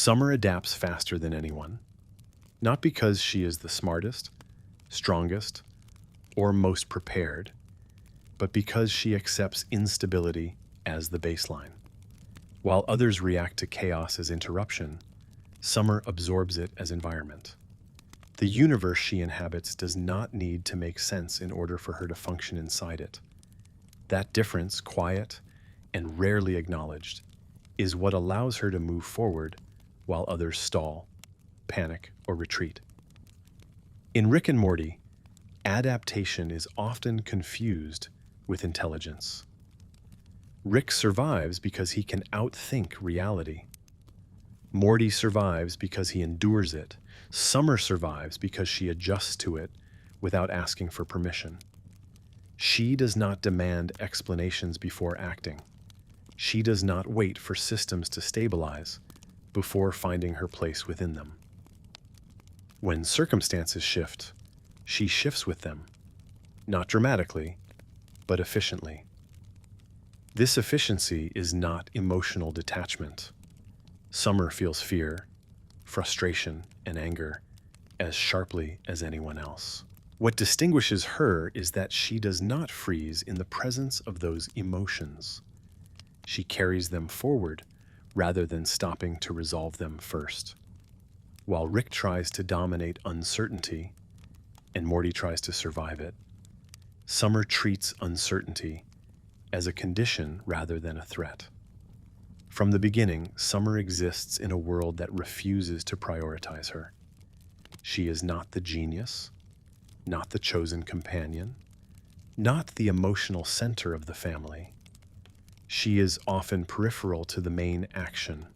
Summer adapts faster than anyone, not because she is the smartest, strongest, or most prepared, but because she accepts instability as the baseline. While others react to chaos as interruption, Summer absorbs it as environment. The universe she inhabits does not need to make sense in order for her to function inside it. That difference, quiet and rarely acknowledged, is what allows her to move forward while others stall, panic, or retreat. In Rick and Morty, adaptation is often confused with intelligence. Rick survives because he can outthink reality. Morty survives because he endures it. Summer survives because she adjusts to it without asking for permission. She does not demand explanations before acting. She does not wait for systems to stabilize before finding her place within them. When circumstances shift, she shifts with them, not dramatically, but efficiently. This efficiency is not emotional detachment. Summer feels fear, frustration, and anger as sharply as anyone else. What distinguishes her is that she does not freeze in the presence of those emotions. She carries them forward rather than stopping to resolve them first. While Rick tries to dominate uncertainty and Morty tries to survive it, Summer treats uncertainty as a condition rather than a threat. From the beginning, Summer exists in a world that refuses to prioritize her. She is not the genius, not the chosen companion, not the emotional center of the family. She is often peripheral to the main action,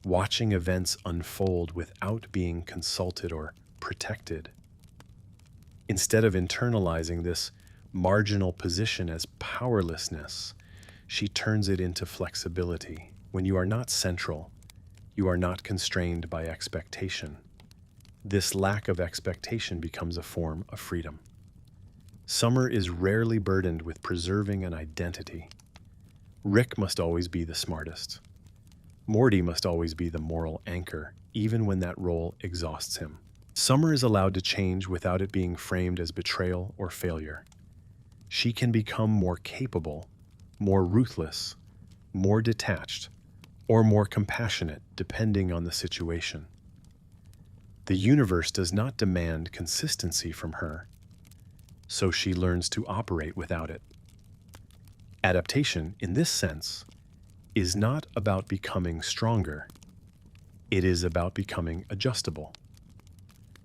watching events unfold without being consulted or protected. Instead of internalizing this marginal position as powerlessness, she turns it into flexibility. When you are not central, you are not constrained by expectation. This lack of expectation becomes a form of freedom. Summer is rarely burdened with preserving an identity. Rick must always be the smartest. Morty must always be the moral anchor, even when that role exhausts him. Summer is allowed to change without it being framed as betrayal or failure. She can become more capable, more ruthless, more detached, or more compassionate depending on the situation. The universe does not demand consistency from her, so she learns to operate without it. Adaptation, in this sense, is not about becoming stronger. It is about becoming adjustable.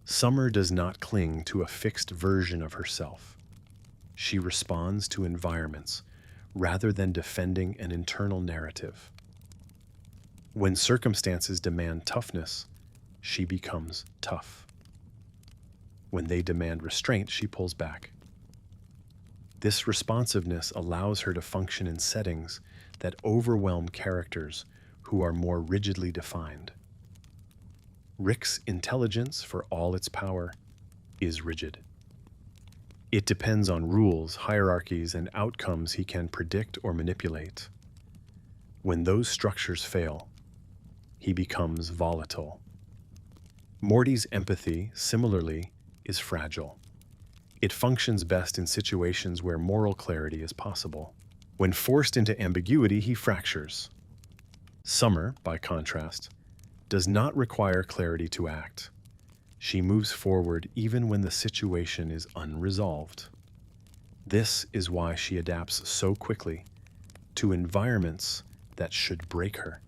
Summer does not cling to a fixed version of herself. She responds to environments rather than defending an internal narrative. When circumstances demand toughness, she becomes tough. When they demand restraint, she pulls back. This responsiveness allows her to function in settings that overwhelm characters who are more rigidly defined. Rick's intelligence, for all its power, is rigid. It depends on rules, hierarchies, and outcomes he can predict or manipulate. When those structures fail, he becomes volatile. Morty's empathy, similarly, is fragile. It functions best in situations where moral clarity is possible. When forced into ambiguity, he fractures. Summer, by contrast, does not require clarity to act. She moves forward even when the situation is unresolved. This is why she adapts so quickly to environments that should break her.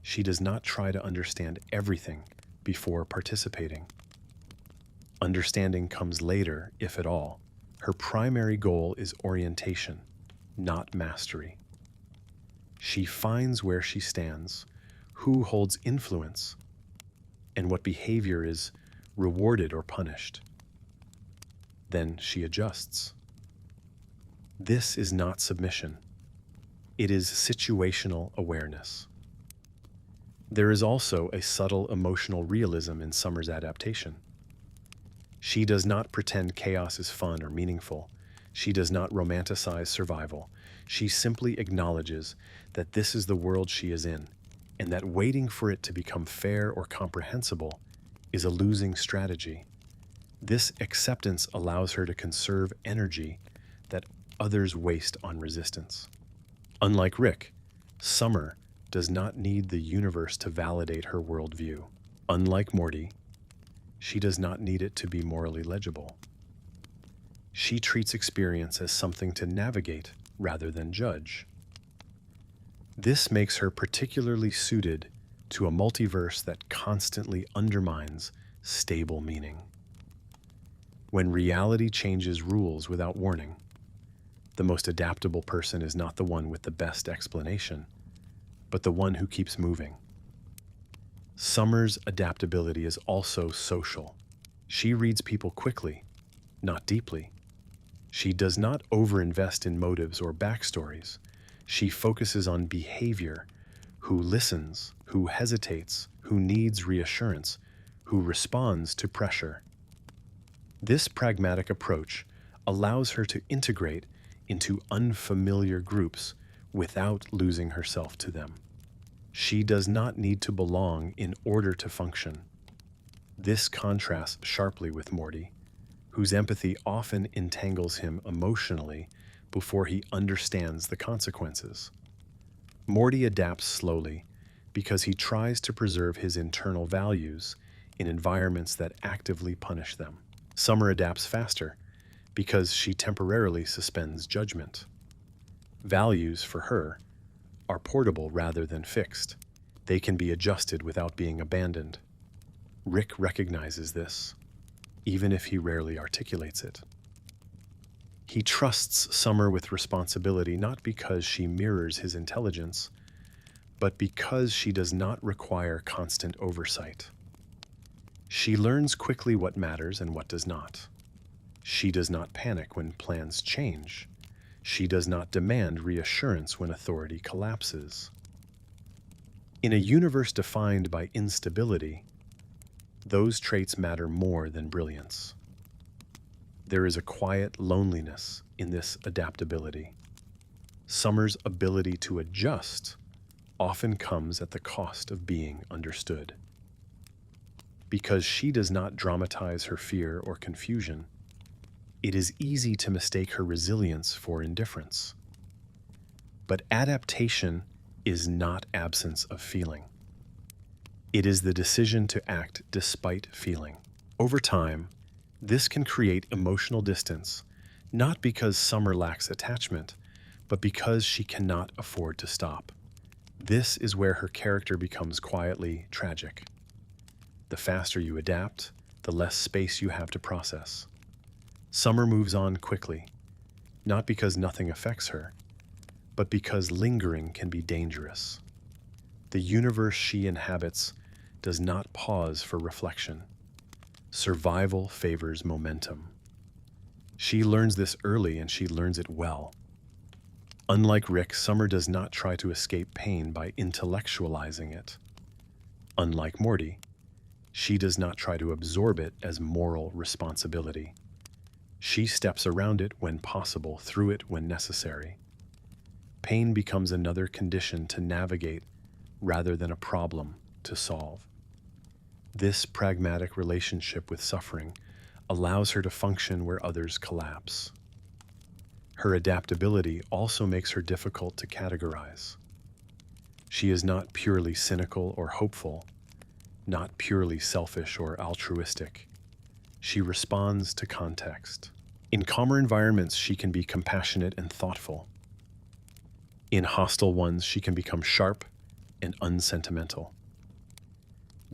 She does not try to understand everything before participating. Understanding comes later, if at all. Her primary goal is orientation, not mastery. She finds where she stands, who holds influence, and what behavior is rewarded or punished. Then she adjusts. This is not submission. It is situational awareness. There is also a subtle emotional realism in Summer's adaptation. She does not pretend chaos is fun or meaningful. She does not romanticize survival. She simply acknowledges that this is the world she is in, and that waiting for it to become fair or comprehensible is a losing strategy. This acceptance allows her to conserve energy that others waste on resistance. Unlike Rick, Summer does not need the universe to validate her worldview. Unlike Morty, she does not need it to be morally legible. She treats experience as something to navigate rather than judge. This makes her particularly suited to a multiverse that constantly undermines stable meaning. When reality changes rules without warning, the most adaptable person is not the one with the best explanation, but the one who keeps moving. Summer's adaptability is also social. She reads people quickly, not deeply. She does not overinvest in motives or backstories. She focuses on behavior, who listens, who hesitates, who needs reassurance, who responds to pressure. This pragmatic approach allows her to integrate into unfamiliar groups without losing herself to them. She does not need to belong in order to function. This contrasts sharply with Morty, whose empathy often entangles him emotionally before he understands the consequences. Morty adapts slowly because he tries to preserve his internal values in environments that actively punish them. Summer adapts faster because she temporarily suspends judgment. Values, for her, are portable rather than fixed. They can be adjusted without being abandoned. Rick recognizes this, even if he rarely articulates it. He trusts Summer with responsibility not because she mirrors his intelligence, but because she does not require constant oversight. She learns quickly what matters and what does not. She does not panic when plans change. She does not demand reassurance when authority collapses. In a universe defined by instability, those traits matter more than brilliance. There is a quiet loneliness in this adaptability. Summer's ability to adjust often comes at the cost of being understood. Because she does not dramatize her fear or confusion, it is easy to mistake her resilience for indifference. But adaptation is not absence of feeling. It is the decision to act despite feeling. Over time, this can create emotional distance, not because Summer lacks attachment, but because she cannot afford to stop. This is where her character becomes quietly tragic. The faster you adapt, the less space you have to process. Summer moves on quickly, not because nothing affects her, but because lingering can be dangerous. The universe she inhabits does not pause for reflection. Survival favors momentum. She learns this early and she learns it well. Unlike Rick, Summer does not try to escape pain by intellectualizing it. Unlike Morty, she does not try to absorb it as moral responsibility. She steps around it when possible, through it when necessary. Pain becomes another condition to navigate rather than a problem to solve. This pragmatic relationship with suffering allows her to function where others collapse. Her adaptability also makes her difficult to categorize. She is not purely cynical or hopeful, not purely selfish or altruistic. She responds to context. In calmer environments, she can be compassionate and thoughtful. In hostile ones, she can become sharp and unsentimental.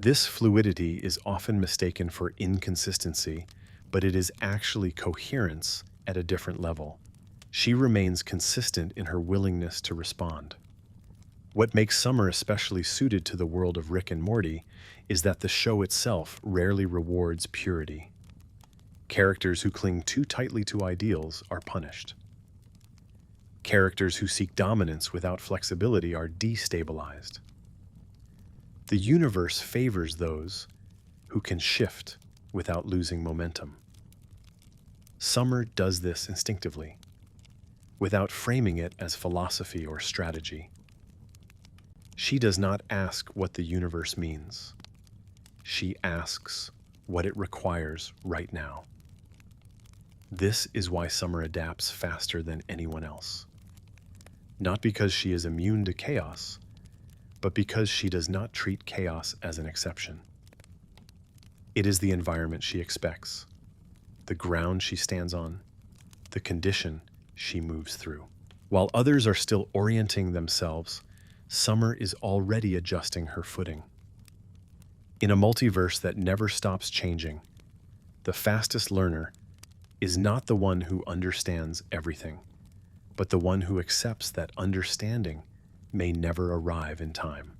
This fluidity is often mistaken for inconsistency, but it is actually coherence at a different level. She remains consistent in her willingness to respond. What makes Summer especially suited to the world of Rick and Morty is that the show itself rarely rewards purity. Characters who cling too tightly to ideals are punished. Characters who seek dominance without flexibility are destabilized. The universe favors those who can shift without losing momentum. Summer does this instinctively, without framing it as philosophy or strategy. She does not ask what the universe means. She asks what it requires right now. This is why Summer adapts faster than anyone else. Not because she is immune to chaos, but because she does not treat chaos as an exception. It is the environment she expects, the ground she stands on, the condition she moves through. While others are still orienting themselves, Summer is already adjusting her footing. In a multiverse that never stops changing, the fastest learner is not the one who understands everything, but the one who accepts that understanding may never arrive in time.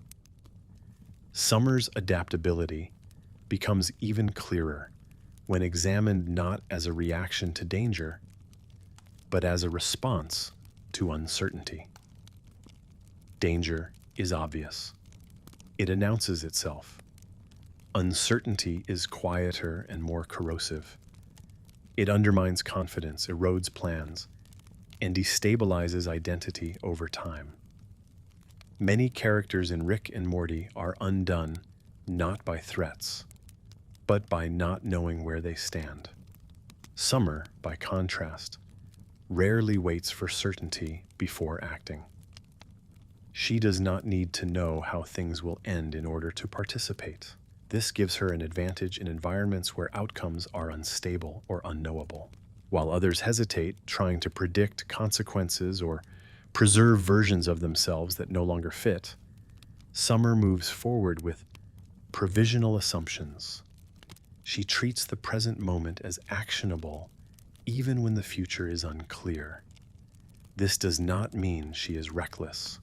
Summer's adaptability becomes even clearer when examined not as a reaction to danger, but as a response to uncertainty. Danger is obvious. It announces itself. Uncertainty is quieter and more corrosive. It undermines confidence, erodes plans, and destabilizes identity over time. Many characters in Rick and Morty are undone not by threats, but by not knowing where they stand. Summer, by contrast, rarely waits for certainty before acting. She does not need to know how things will end in order to participate. This gives her an advantage in environments where outcomes are unstable or unknowable. While others hesitate, trying to predict consequences or preserve versions of themselves that no longer fit, Summer moves forward with provisional assumptions. She treats the present moment as actionable, even when the future is unclear. This does not mean she is reckless.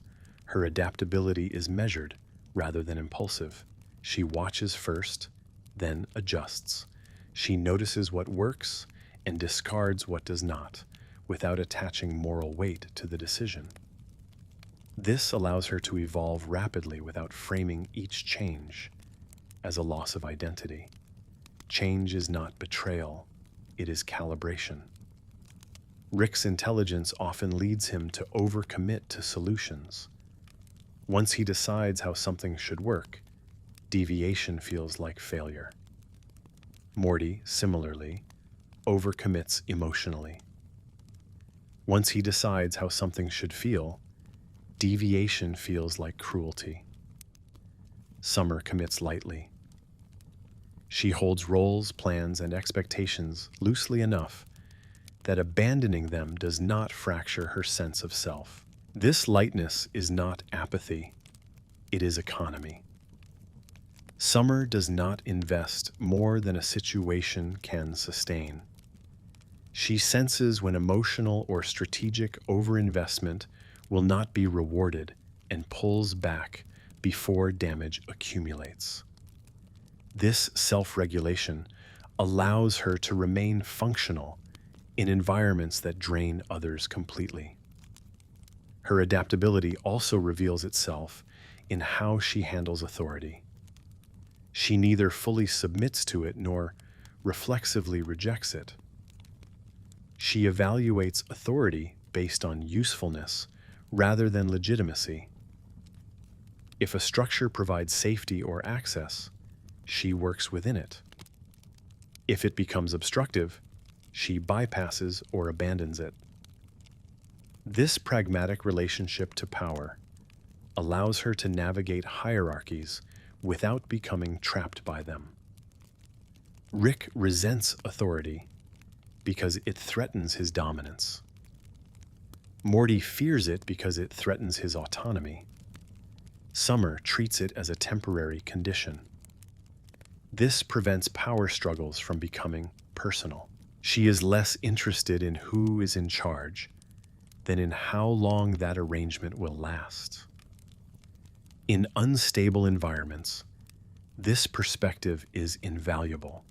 Her adaptability is measured rather than impulsive. She watches first, then adjusts. She notices what works and discards what does not, without attaching moral weight to the decision. This allows her to evolve rapidly without framing each change as a loss of identity. Change is not betrayal, it is calibration. Rick's intelligence often leads him to overcommit to solutions. Once he decides how something should work, deviation feels like failure. Morty, similarly, overcommits emotionally. Once he decides how something should feel, deviation feels like cruelty. Summer commits lightly. She holds roles, plans, and expectations loosely enough that abandoning them does not fracture her sense of self. This lightness is not apathy, it is economy. Summer does not invest more than a situation can sustain. She senses when emotional or strategic overinvestment will not be rewarded and pulls back before damage accumulates. This self-regulation allows her to remain functional in environments that drain others completely. Her adaptability also reveals itself in how she handles authority. She neither fully submits to it nor reflexively rejects it. She evaluates authority based on usefulness rather than legitimacy. If a structure provides safety or access, she works within it. If it becomes obstructive, she bypasses or abandons it. This pragmatic relationship to power allows her to navigate hierarchies without becoming trapped by them. Rick resents authority because it threatens his dominance. Morty fears it because it threatens his autonomy. Summer treats it as a temporary condition. This prevents power struggles from becoming personal. She is less interested in who is in charge than in how long that arrangement will last. In unstable environments, this perspective is invaluable.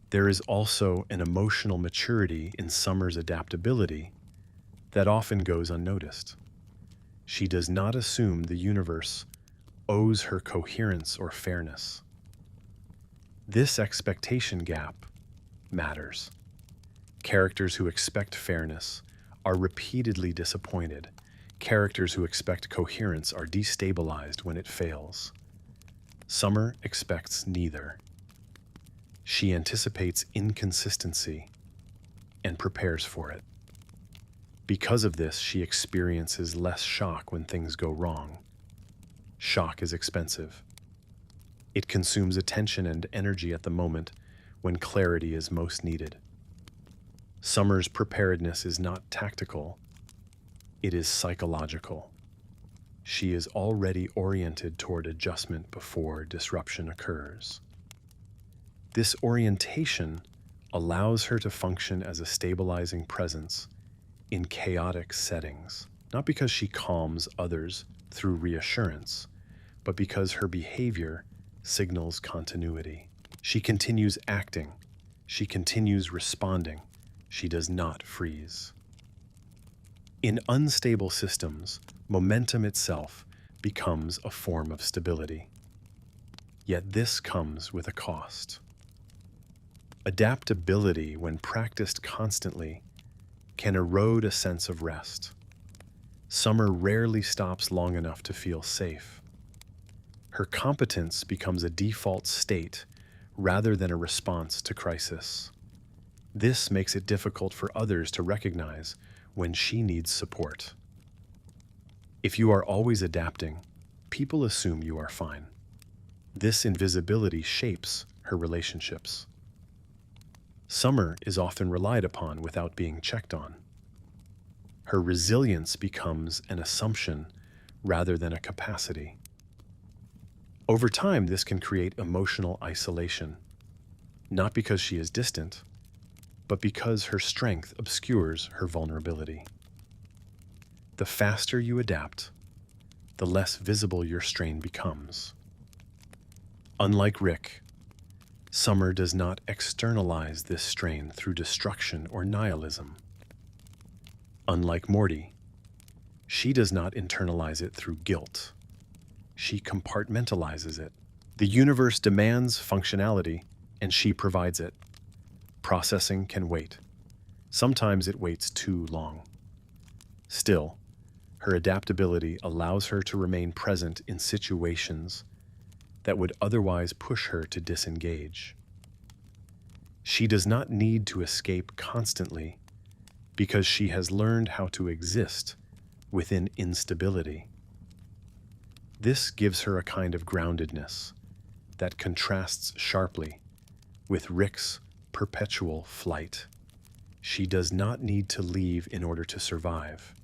There is also an emotional maturity in Summer's adaptability that often goes unnoticed. She does not assume the universe owes her coherence or fairness. This expectation gap matters. Characters who expect fairness are repeatedly disappointed, Characters who expect coherence are destabilized when it fails. Summer expects neither. She anticipates inconsistency and prepares for it. Because of this, she experiences less shock when things go wrong. Shock is expensive. It consumes attention and energy at the moment when clarity is most needed. Summer's preparedness is not tactical, it is psychological. She is already oriented toward adjustment before disruption occurs. This orientation allows her to function as a stabilizing presence in chaotic settings, not because she calms others through reassurance, but because her behavior signals continuity. She continues acting, she continues responding, she does not freeze. In unstable systems, momentum itself becomes a form of stability. Yet this comes with a cost. Adaptability, when practiced constantly, can erode a sense of rest. Summer rarely stops long enough to feel safe. Her competence becomes a default state rather than a response to crisis. This makes it difficult for others to recognize when she needs support. If you are always adapting, people assume you are fine. This invisibility shapes her relationships. Summer is often relied upon without being checked on. Her resilience becomes an assumption rather than a capacity. Over time, this can create emotional isolation, not because she is distant, but because her strength obscures her vulnerability. The faster you adapt, the less visible your strain becomes. Unlike Rick, Summer does not externalize this strain through destruction or nihilism. Unlike Morty, she does not internalize it through guilt. She compartmentalizes it. The universe demands functionality, and she provides it. Processing can wait. Sometimes it waits too long. Still, her adaptability allows her to remain present in situations that would otherwise push her to disengage. She does not need to escape constantly because she has learned how to exist within instability. This gives her a kind of groundedness that contrasts sharply with Rick's perpetual flight. She does not need to leave in order to survive.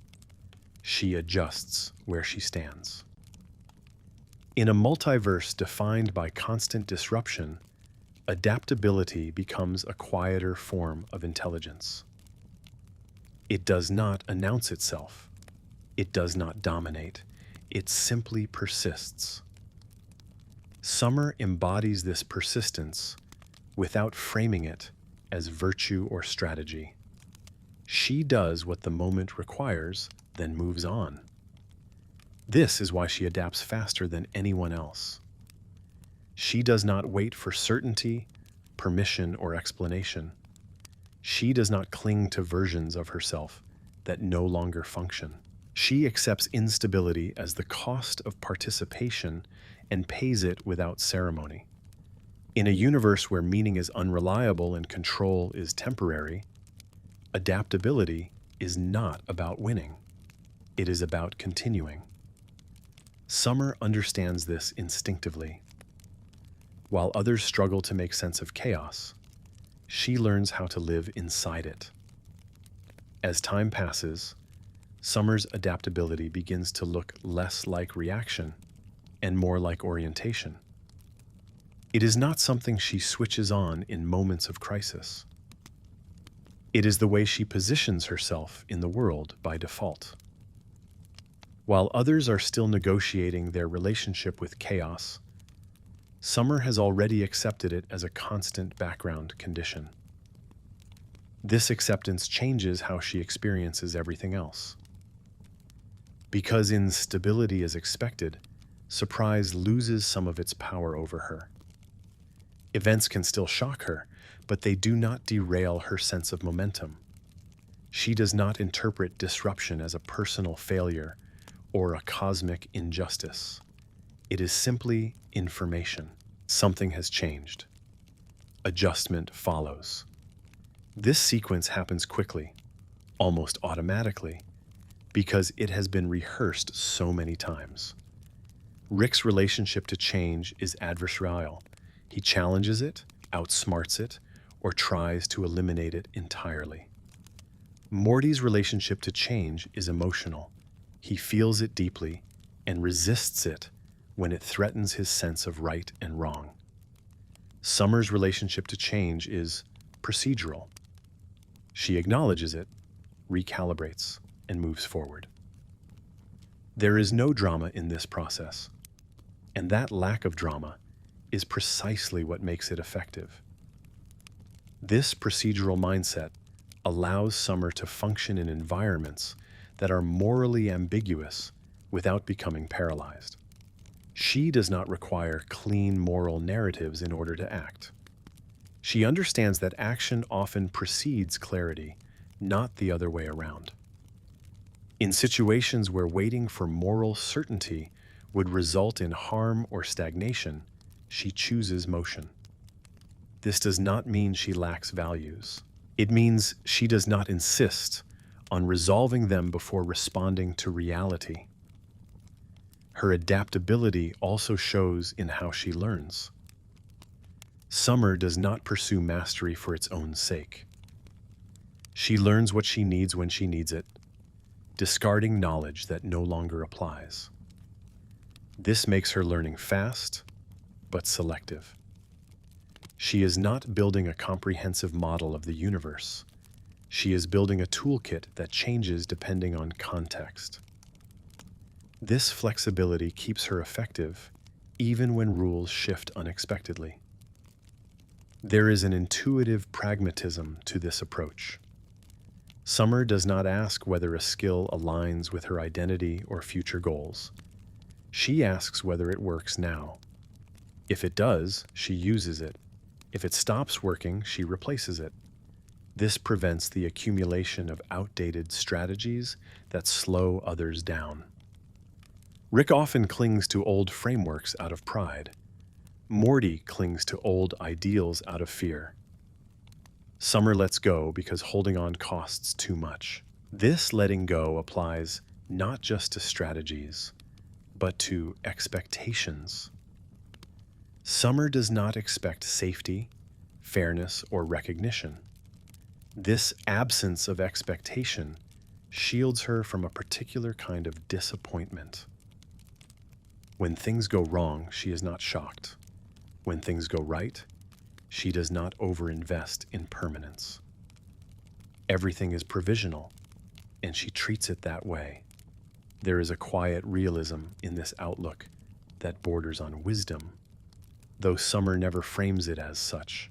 She adjusts where she stands. In a multiverse defined by constant disruption, adaptability becomes a quieter form of intelligence. It does not announce itself. It does not dominate. It simply persists. Summer embodies this persistence without framing it as virtue or strategy. She does what the moment requires, then moves on. This is why she adapts faster than anyone else. She does not wait for certainty, permission, or explanation. She does not cling to versions of herself that no longer function. She accepts instability as the cost of participation and pays it without ceremony. In a universe where meaning is unreliable and control is temporary, adaptability is not about winning. It is about continuing. Summer understands this instinctively. While others struggle to make sense of chaos, she learns how to live inside it. As time passes, Summer's adaptability begins to look less like reaction and more like orientation. It is not something she switches on in moments of crisis. It is the way she positions herself in the world by default. While others are still negotiating their relationship with chaos, Summer has already accepted it as a constant background condition. This acceptance changes how she experiences everything else. Because instability is expected, surprise loses some of its power over her. Events can still shock her, but they do not derail her sense of momentum. She does not interpret disruption as a personal failure, or a cosmic injustice. It is simply information. Something has changed. Adjustment follows. This sequence happens quickly, almost automatically, because it has been rehearsed so many times. Rick's relationship to change is adversarial. He challenges it, outsmarts it, or tries to eliminate it entirely. Morty's relationship to change is emotional. He feels it deeply and resists it when it threatens his sense of right and wrong. Summer's relationship to change is procedural. She acknowledges it, recalibrates, and moves forward. There is no drama in this process, and that lack of drama is precisely what makes it effective. This procedural mindset allows Summer to function in environments that are morally ambiguous without becoming paralyzed. She does not require clean moral narratives in order to act. She understands that action often precedes clarity, not the other way around. In situations where waiting for moral certainty would result in harm or stagnation, she chooses motion. This does not mean she lacks values. It means she does not insist on resolving them before responding to reality. Her adaptability also shows in how she learns. Summer does not pursue mastery for its own sake. She learns what she needs when she needs it, discarding knowledge that no longer applies. This makes her learning fast, but selective. She is not building a comprehensive model of the universe. She is building a toolkit that changes depending on context. This flexibility keeps her effective, even when rules shift unexpectedly. There is an intuitive pragmatism to this approach. Summer does not ask whether a skill aligns with her identity or future goals. She asks whether it works now. If it does, she uses it. If it stops working, she replaces it. This prevents the accumulation of outdated strategies that slow others down. Rick often clings to old frameworks out of pride. Morty clings to old ideals out of fear. Summer lets go because holding on costs too much. This letting go applies not just to strategies, but to expectations. Summer does not expect safety, fairness, or recognition. This absence of expectation shields her from a particular kind of disappointment. When things go wrong, she is not shocked. When things go right, she does not overinvest in permanence. Everything is provisional, and she treats it that way. There is a quiet realism in this outlook that borders on wisdom, though Summer never frames it as such.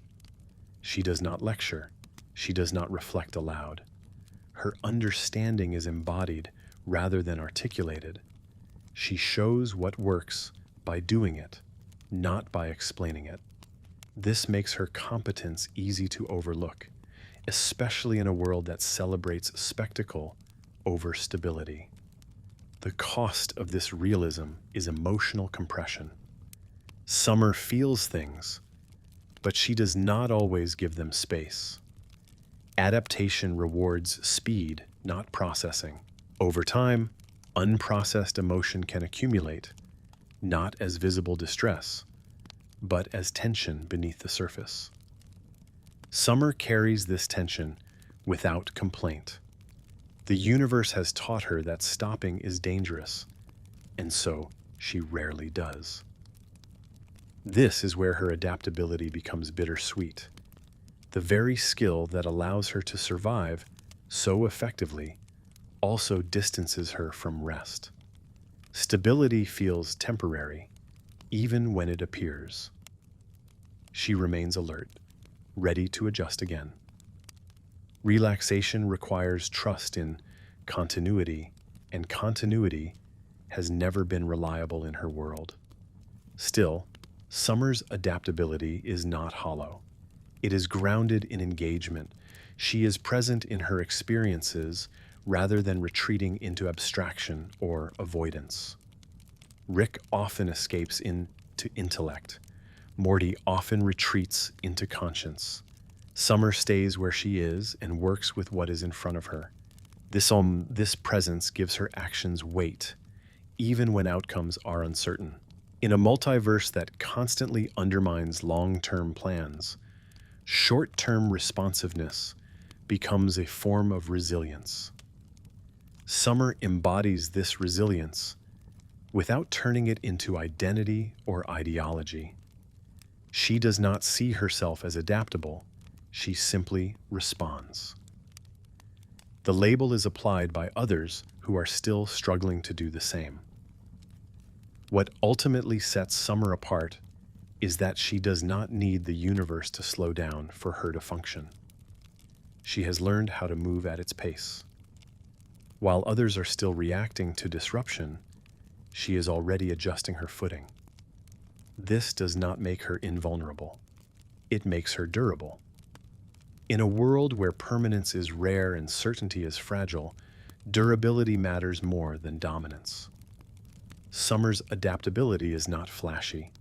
She does not lecture. She does not reflect aloud. Her understanding is embodied rather than articulated. She shows what works by doing it, not by explaining it. This makes her competence easy to overlook, especially in a world that celebrates spectacle over stability. The cost of this realism is emotional compression. Summer feels things, but she does not always give them space. Adaptation rewards speed, not processing. Over time, unprocessed emotion can accumulate, not as visible distress, but as tension beneath the surface. Summer carries this tension without complaint. The universe has taught her that stopping is dangerous, and so she rarely does. This is where her adaptability becomes bittersweet. The very skill that allows her to survive so effectively also distances her from rest. Stability feels temporary, even when it appears. She remains alert, ready to adjust again. Relaxation requires trust in continuity, and continuity has never been reliable in her world. Still, Summer's adaptability is not hollow. It is grounded in engagement. She is present in her experiences rather than retreating into abstraction or avoidance. Rick often escapes into intellect. Morty often retreats into conscience. Summer stays where she is and works with what is in front of her. This presence gives her actions weight, even when outcomes are uncertain. In a multiverse that constantly undermines long-term plans, short-term responsiveness becomes a form of resilience. Summer embodies this resilience without turning it into identity or ideology. She does not see herself as adaptable, she simply responds. The label is applied by others who are still struggling to do the same. What ultimately sets Summer apart is that she does not need the universe to slow down for her to function. She has learned how to move at its pace. While others are still reacting to disruption, she is already adjusting her footing. This does not make her invulnerable. It makes her durable. In a world where permanence is rare and certainty is fragile, durability matters more than dominance. Summer's adaptability is not flashy,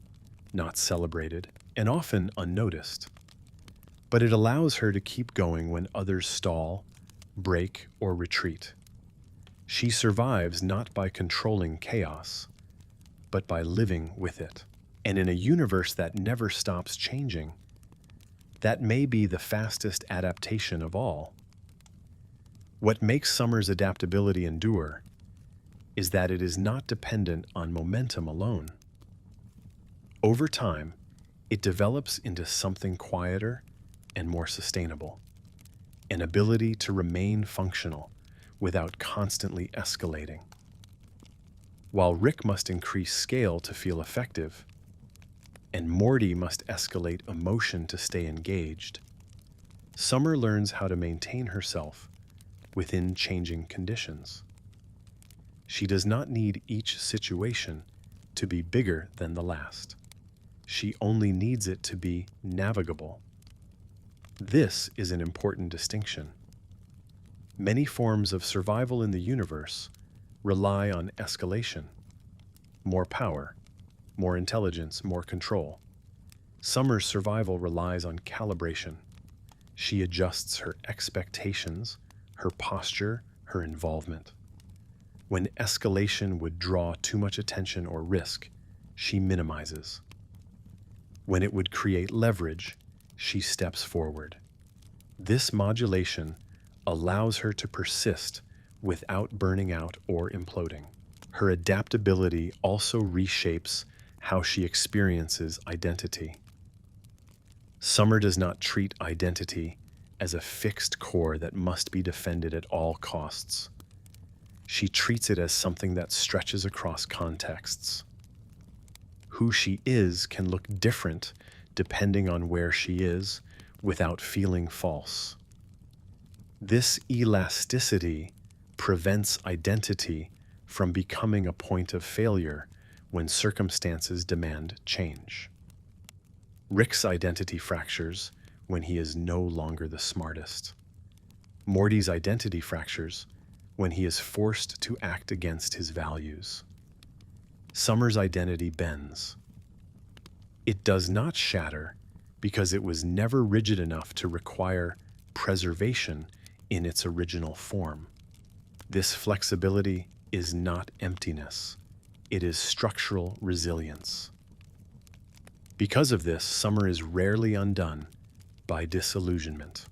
not celebrated, and often unnoticed. But it allows her to keep going when others stall, break, or retreat. She survives not by controlling chaos, but by living with it. And in a universe that never stops changing, that may be the fastest adaptation of all. What makes Summer's adaptability endure is that it is not dependent on momentum alone. Over time, it develops into something quieter and more sustainable, an ability to remain functional without constantly escalating. While Rick must increase scale to feel effective, and Morty must escalate emotion to stay engaged, Summer learns how to maintain herself within changing conditions. She does not need each situation to be bigger than the last. She only needs it to be navigable. This is an important distinction. Many forms of survival in the universe rely on escalation, more power, more intelligence, more control. Summer's survival relies on calibration. She adjusts her expectations, her posture, her involvement. When escalation would draw too much attention or risk, she minimizes. When it would create leverage, she steps forward. This modulation allows her to persist without burning out or imploding. Her adaptability also reshapes how she experiences identity. Summer does not treat identity as a fixed core that must be defended at all costs. She treats it as something that stretches across contexts. Who she is can look different depending on where she is without feeling false. This elasticity prevents identity from becoming a point of failure when circumstances demand change. Rick's identity fractures when he is no longer the smartest. Morty's identity fractures when he is forced to act against his values. Summer's identity bends. It does not shatter because it was never rigid enough to require preservation in its original form. This flexibility is not emptiness. It is structural resilience. Because of this, Summer is rarely undone by disillusionment.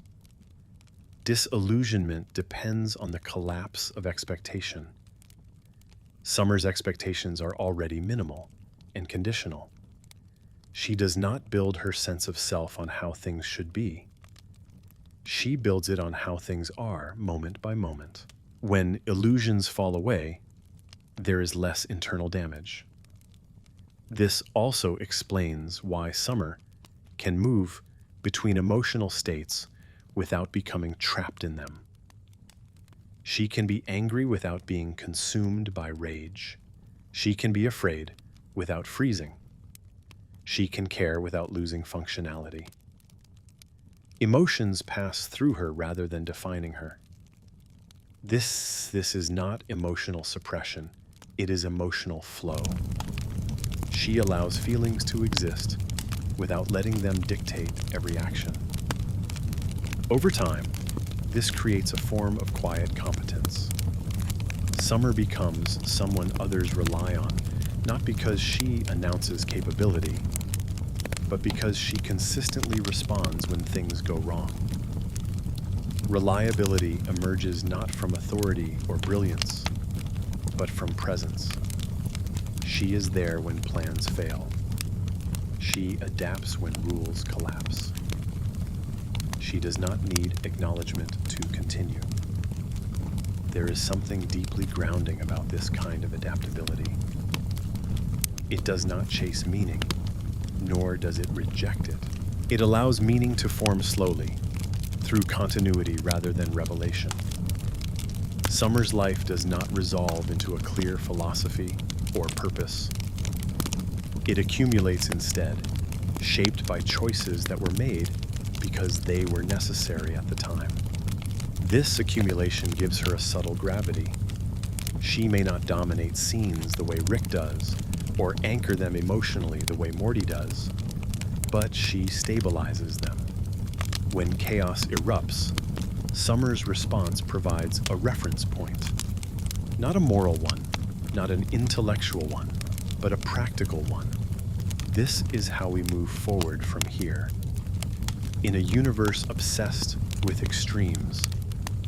Disillusionment depends on the collapse of expectation. Summer's expectations are already minimal and conditional. She does not build her sense of self on how things should be. She builds it on how things are, moment by moment. When illusions fall away, there is less internal damage. This also explains why Summer can move between emotional states without becoming trapped in them. She can be angry without being consumed by rage. She can be afraid without freezing. She can care without losing functionality. Emotions pass through her rather than defining her. This is not emotional suppression. It is emotional flow. She allows feelings to exist without letting them dictate every action. Over time, this creates a form of quiet competence. Summer becomes someone others rely on, not because she announces capability, but because she consistently responds when things go wrong. Reliability emerges not from authority or brilliance, but from presence. She is there when plans fail. She adapts when rules collapse. She does not need acknowledgement to continue. There is something deeply grounding about this kind of adaptability. It does not chase meaning, nor does it reject it. It allows meaning to form slowly, through continuity rather than revelation. Summer's life does not resolve into a clear philosophy or purpose. It accumulates instead, shaped by choices that were made because they were necessary at the time. This accumulation gives her a subtle gravity. She may not dominate scenes the way Rick does, or anchor them emotionally the way Morty does, but she stabilizes them. When chaos erupts, Summer's response provides a reference point. Not a moral one, not an intellectual one, but a practical one. This is how we move forward from here. In a universe obsessed with extremes,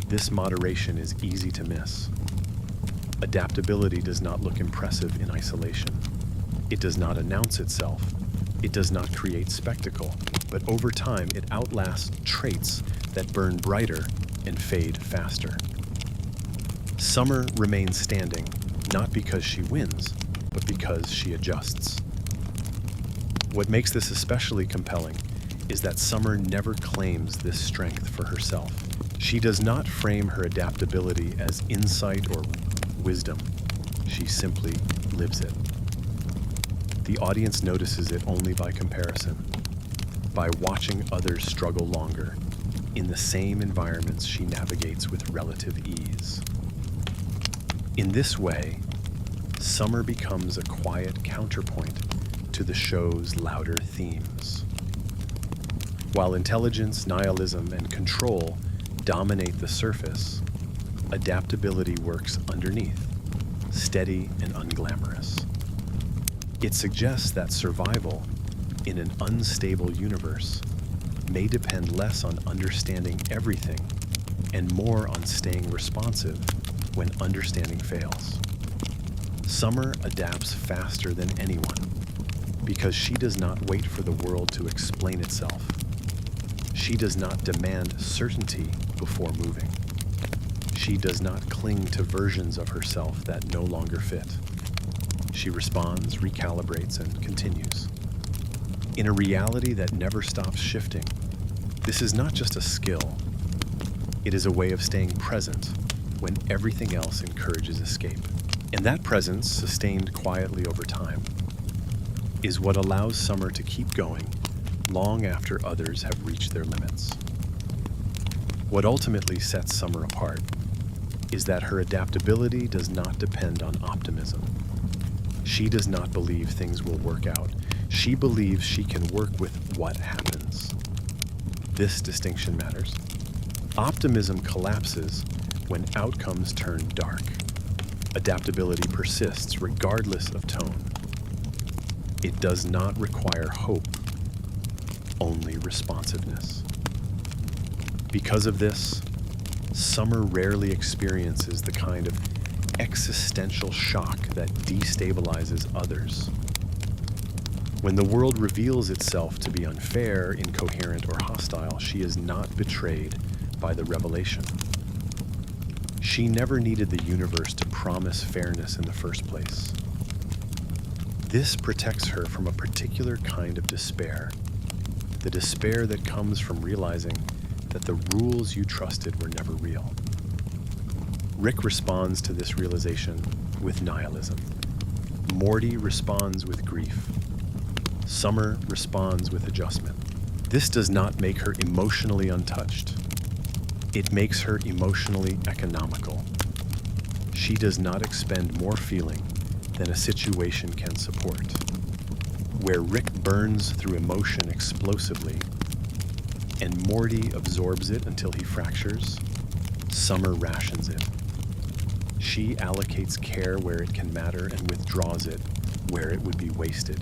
this moderation is easy to miss. Adaptability does not look impressive in isolation. It does not announce itself. It does not create spectacle, but over time it outlasts traits that burn brighter and fade faster. Summer remains standing, not because she wins, but because she adjusts. What makes this especially compelling is that Summer never claims this strength for herself. She does not frame her adaptability as insight or wisdom. She simply lives it. The audience notices it only by comparison, by watching others struggle longer in the same environments she navigates with relative ease. In this way, Summer becomes a quiet counterpoint to the show's louder themes. While intelligence, nihilism, and control dominate the surface, adaptability works underneath, steady and unglamorous. It suggests that survival in an unstable universe may depend less on understanding everything and more on staying responsive when understanding fails. Summer adapts faster than anyone because she does not wait for the world to explain itself. She does not demand certainty before moving. She does not cling to versions of herself that no longer fit. She responds, recalibrates, and continues. In a reality that never stops shifting, this is not just a skill. It is a way of staying present when everything else encourages escape. And that presence, sustained quietly over time, is what allows Summer to keep going long after others have reached their limits. What ultimately sets Summer apart is that her adaptability does not depend on optimism. She does not believe things will work out. She believes she can work with what happens. This distinction matters. Optimism collapses when outcomes turn dark. Adaptability persists regardless of tone. It does not require hope, only responsiveness. Because of this, Summer rarely experiences the kind of existential shock that destabilizes others. When the world reveals itself to be unfair, incoherent, or hostile, she is not betrayed by the revelation. She never needed the universe to promise fairness in the first place. This protects her from a particular kind of despair, the despair that comes from realizing that the rules you trusted were never real. Rick responds to this realization with nihilism. Morty responds with grief. Summer responds with adjustment. This does not make her emotionally untouched. It makes her emotionally economical. She does not expend more feeling than a situation can support. Where Rick burns through emotion explosively and Morty absorbs it until he fractures, Summer rations it. She allocates care where it can matter and withdraws it where it would be wasted.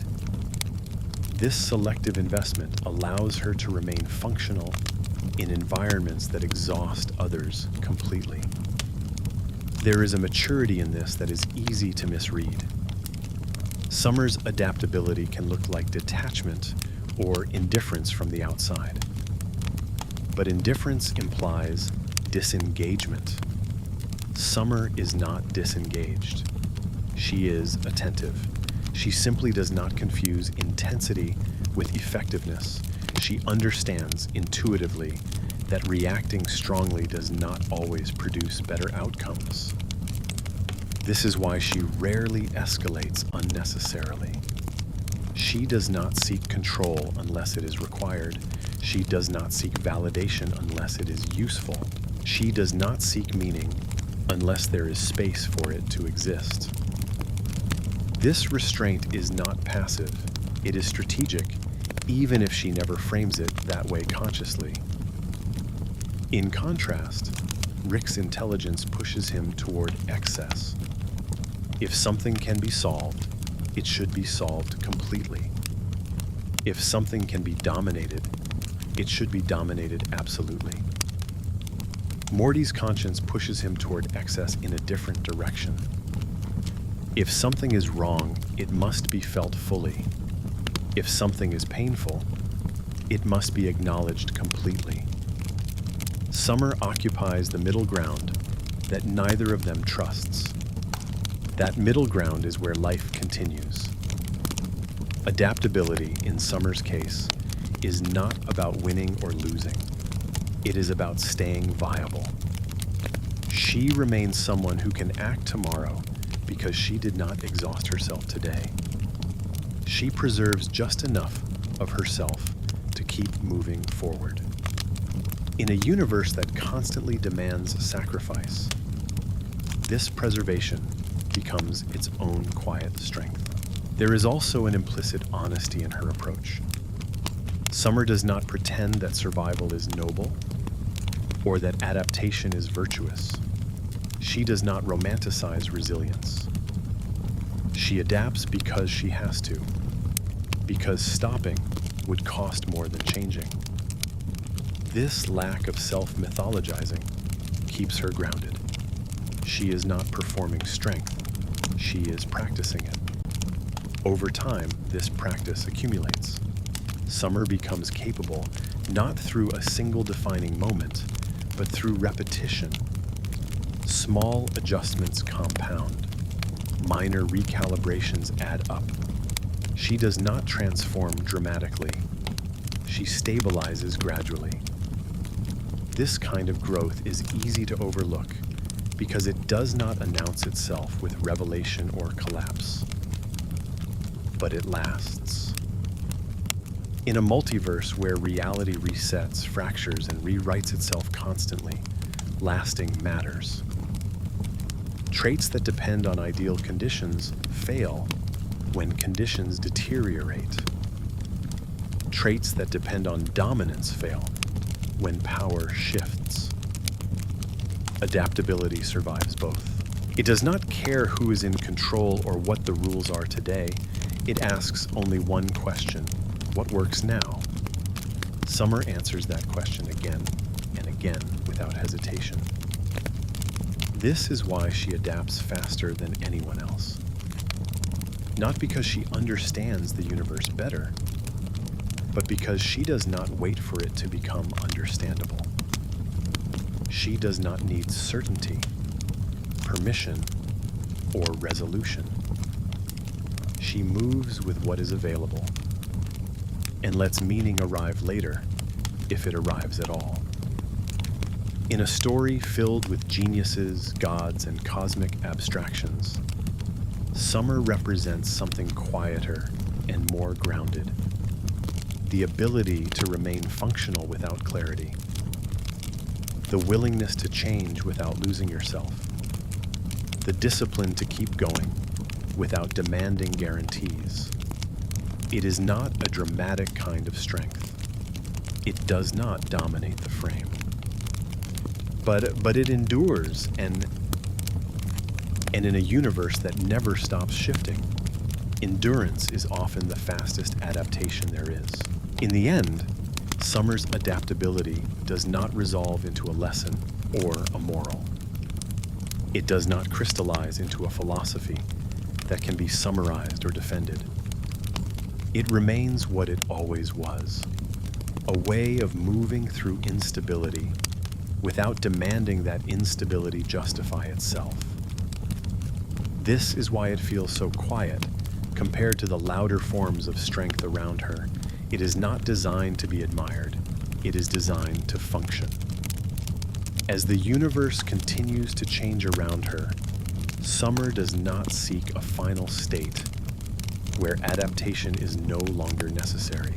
This selective investment allows her to remain functional in environments that exhaust others completely. There is a maturity in this that is easy to misread. Summer's adaptability can look like detachment or indifference from the outside. But indifference implies disengagement. Summer is not disengaged. She is attentive. She simply does not confuse intensity with effectiveness. She understands intuitively that reacting strongly does not always produce better outcomes. This is why she rarely escalates unnecessarily. She does not seek control unless it is required. She does not seek validation unless it is useful. She does not seek meaning unless there is space for it to exist. This restraint is not passive. It is strategic, even if she never frames it that way consciously. In contrast, Rick's intelligence pushes him toward excess. If something can be solved, it should be solved completely. If something can be dominated, it should be dominated absolutely. Morty's conscience pushes him toward excess in a different direction. If something is wrong, it must be felt fully. If something is painful, it must be acknowledged completely. Summer occupies the middle ground that neither of them trusts. That middle ground is where life continues. Adaptability, in Summer's case, is not about winning or losing. It is about staying viable. She remains someone who can act tomorrow because she did not exhaust herself today. She preserves just enough of herself to keep moving forward. In a universe that constantly demands sacrifice, this preservation becomes its own quiet strength. There is also an implicit honesty in her approach. Summer does not pretend that survival is noble or that adaptation is virtuous. She does not romanticize resilience. She adapts because she has to, because stopping would cost more than changing. This lack of self-mythologizing keeps her grounded. She is not performing strength. She is practicing it. Over time, this practice accumulates. Summer becomes capable not through a single defining moment, but through repetition. Small adjustments compound. Minor recalibrations add up. She does not transform dramatically. She stabilizes gradually. This kind of growth is easy to overlook because it does not announce itself with revelation or collapse. But it lasts. In a multiverse where reality resets, fractures, and rewrites itself constantly, lasting matters. Traits that depend on ideal conditions fail when conditions deteriorate. Traits that depend on dominance fail when power shifts. Adaptability survives both. It does not care who is in control or what the rules are today. It asks only one question: what works now? Summer answers that question again and again without hesitation. This is why she adapts faster than anyone else. Not because she understands the universe better, but because she does not wait for it to become understandable. She does not need certainty, permission, or resolution. She moves with what is available and lets meaning arrive later, if it arrives at all. In a story filled with geniuses, gods, and cosmic abstractions, Summer represents something quieter and more grounded. The ability to remain functional without clarity. the willingness to change without losing yourself, the discipline to keep going without demanding guarantees. It is not a dramatic kind of strength. It does not dominate the frame. But it endures, and in a universe that never stops shifting, endurance is often the fastest adaptation there is. In the end, Summer's adaptability does not resolve into a lesson or a moral. It does not crystallize into a philosophy that can be summarized or defended. It remains what it always was, a way of moving through instability without demanding that instability justify itself. This is why it feels so quiet compared to the louder forms of strength around her. It is not designed to be admired. It is designed to function. As the universe continues to change around her, Summer does not seek a final state where adaptation is no longer necessary.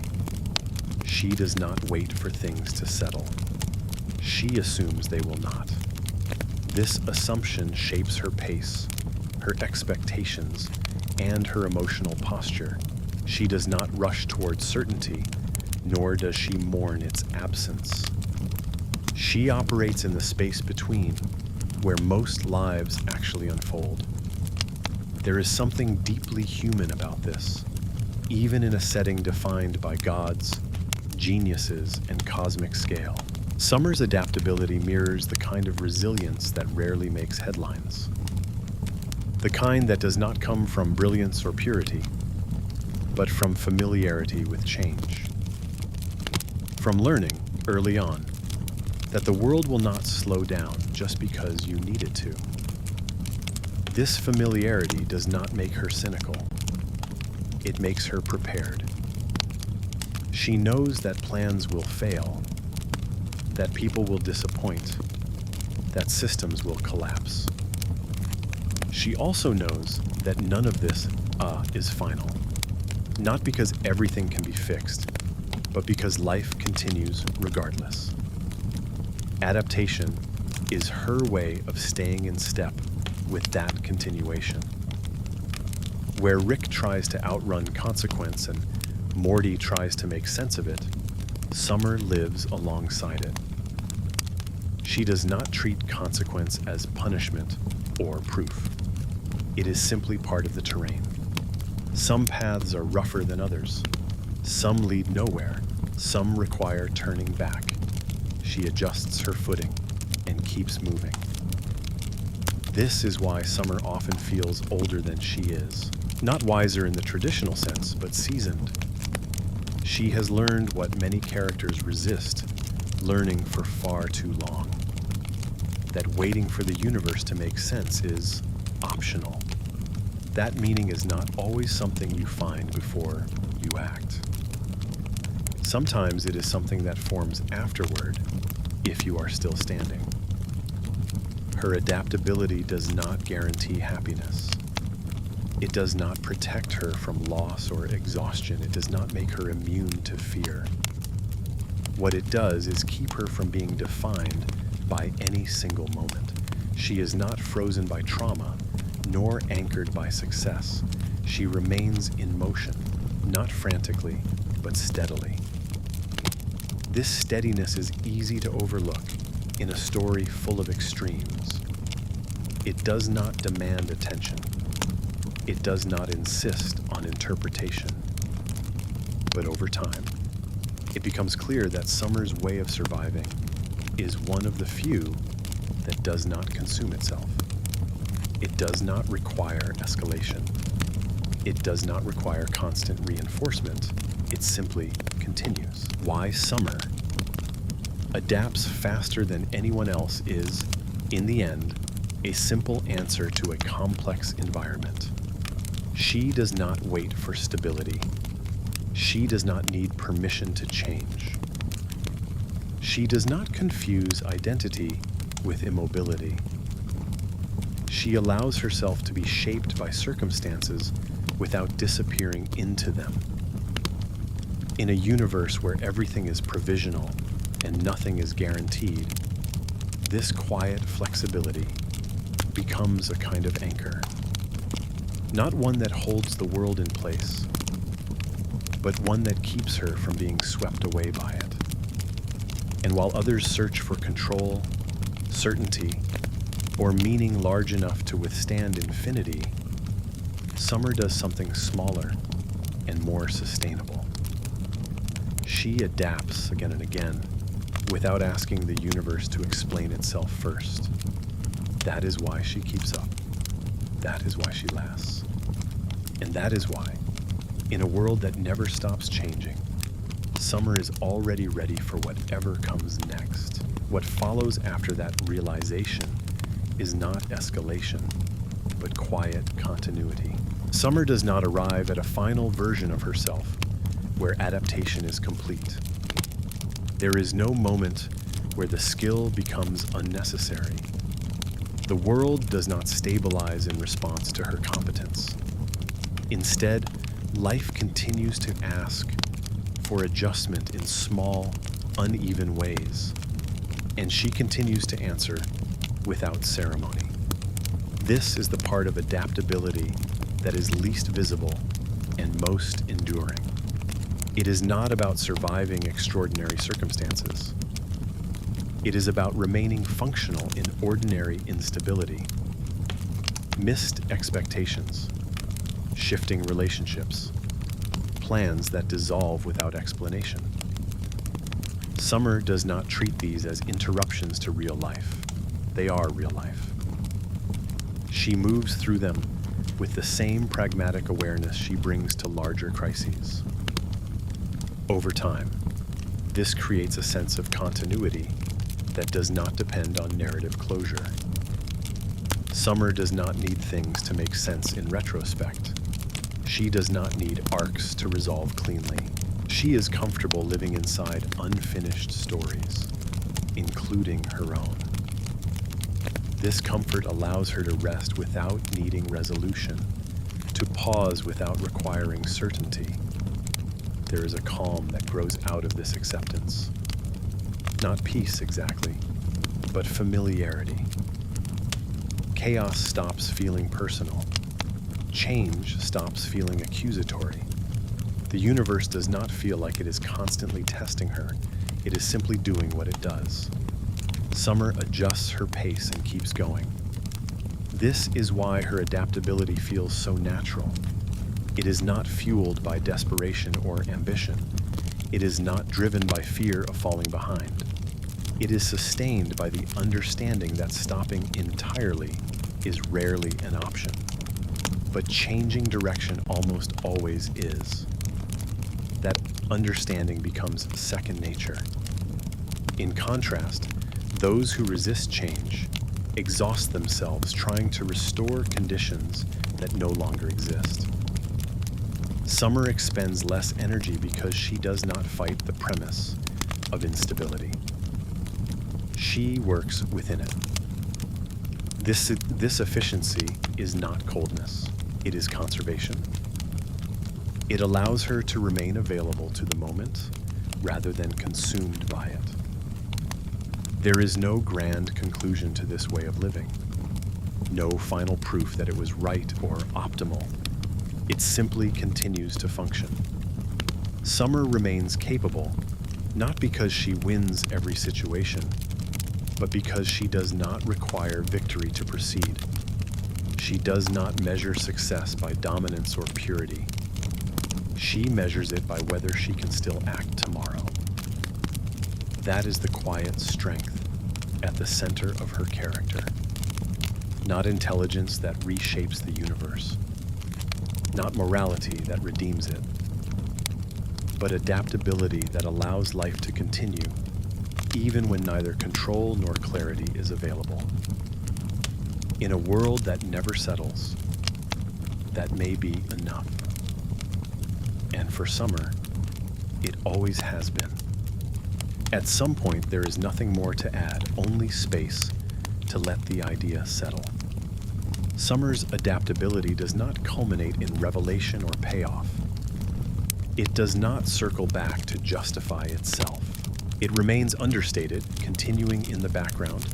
She does not wait for things to settle. She assumes they will not. This assumption shapes her pace, her expectations, and her emotional posture. She does not rush towards certainty, nor does she mourn its absence. She operates in the space between, where most lives actually unfold. There is something deeply human about this, even in a setting defined by gods, geniuses, and cosmic scale. Summer's adaptability mirrors the kind of resilience that rarely makes headlines. The kind that does not come from brilliance or purity, but from familiarity with change. From learning, early on, that the world will not slow down just because you need it to. This familiarity does not make her cynical. It makes her prepared. She knows that plans will fail, that people will disappoint, that systems will collapse. She also knows that none of this is final. Not because everything can be fixed, but because life continues regardless. Adaptation is her way of staying in step with that continuation. Where Rick tries to outrun consequence and Morty tries to make sense of it, Summer lives alongside it. She does not treat consequence as punishment or proof. It is simply part of the terrain. Some paths are rougher than others. Some lead nowhere. Some require turning back. She adjusts her footing and keeps moving. This is why Summer often feels older than she is. Not wiser in the traditional sense, but seasoned. She has learned what many characters resist, learning for far too long. That waiting for the universe to make sense is optional. That meaning is not always something you find before you act. Sometimes it is something that forms afterward, if you are still standing. Her adaptability does not guarantee happiness. It does not protect her from loss or exhaustion. It does not make her immune to fear. What it does is keep her from being defined by any single moment. She is not frozen by trauma, nor anchored by success. She remains in motion, not frantically, but steadily. This steadiness is easy to overlook in a story full of extremes. It does not demand attention. It does not insist on interpretation. But over time, it becomes clear that Summer's way of surviving is one of the few that does not consume itself. It does not require escalation. It does not require constant reinforcement. It simply continues. Why Summer adapts faster than anyone else is, in the end, a simple answer to a complex environment. She does not wait for stability. She does not need permission to change. She does not confuse identity with immobility. She allows herself to be shaped by circumstances without disappearing into them. In a universe where everything is provisional and nothing is guaranteed, This quiet flexibility becomes a kind of anchor, not one that holds the world in place, but one that keeps her from being swept away by it. And while others search for control, certainty, or meaning large enough to withstand infinity, Summer does something smaller and more sustainable. She adapts again and again without asking the universe to explain itself first. That is why she keeps up. That is why she lasts. And that is why, in a world that never stops changing, Summer is already ready for whatever comes next. What follows after that realization is not escalation, but quiet continuity. Summer does not arrive at a final version of herself where adaptation is complete. There is no moment where the skill becomes unnecessary. The world does not stabilize in response to her competence. Instead, life continues to ask for adjustment in small, uneven ways, and she continues to answer without ceremony. This is the part of adaptability that is least visible and most enduring. It is not about surviving extraordinary circumstances. It is about remaining functional in ordinary instability. Missed expectations, shifting relationships, plans that dissolve without explanation. Summer does not treat these as interruptions to real life. They are real life. She moves through them with the same pragmatic awareness she brings to larger crises. Over time, this creates a sense of continuity that does not depend on narrative closure. Summer does not need things to make sense in retrospect. She does not need arcs to resolve cleanly. She is comfortable living inside unfinished stories, including her own. This comfort allows her to rest without needing resolution, to pause without requiring certainty. There is a calm that grows out of this acceptance. Not peace exactly, but familiarity. Chaos stops feeling personal. Change stops feeling accusatory. The universe does not feel like it is constantly testing her. It is simply doing what it does. Summer adjusts her pace and keeps going. This is why her adaptability feels so natural. It is not fueled by desperation or ambition. It is not driven by fear of falling behind. It is sustained by the understanding that stopping entirely is rarely an option. But changing direction almost always is. That understanding becomes second nature. In contrast, those who resist change exhaust themselves trying to restore conditions that no longer exist. Summer expends less energy because she does not fight the premise of instability. She works within it. This efficiency is not coldness, it is conservation. It allows her to remain available to the moment rather than consumed by it. There is no grand conclusion to this way of living, no final proof that it was right or optimal. It simply continues to function. Summer remains capable, not because she wins every situation, but because she does not require victory to proceed. She does not measure success by dominance or purity. She measures it by whether she can still act tomorrow. That is the quiet strength at the center of her character. Not intelligence that reshapes the universe. Not morality that redeems it. But adaptability that allows life to continue, even when neither control nor clarity is available. In a world that never settles, that may be enough. And for Summer, it always has been. At some point, there is nothing more to add, only space to let the idea settle. Summer's adaptability does not culminate in revelation or payoff. It does not circle back to justify itself. It remains understated, continuing in the background,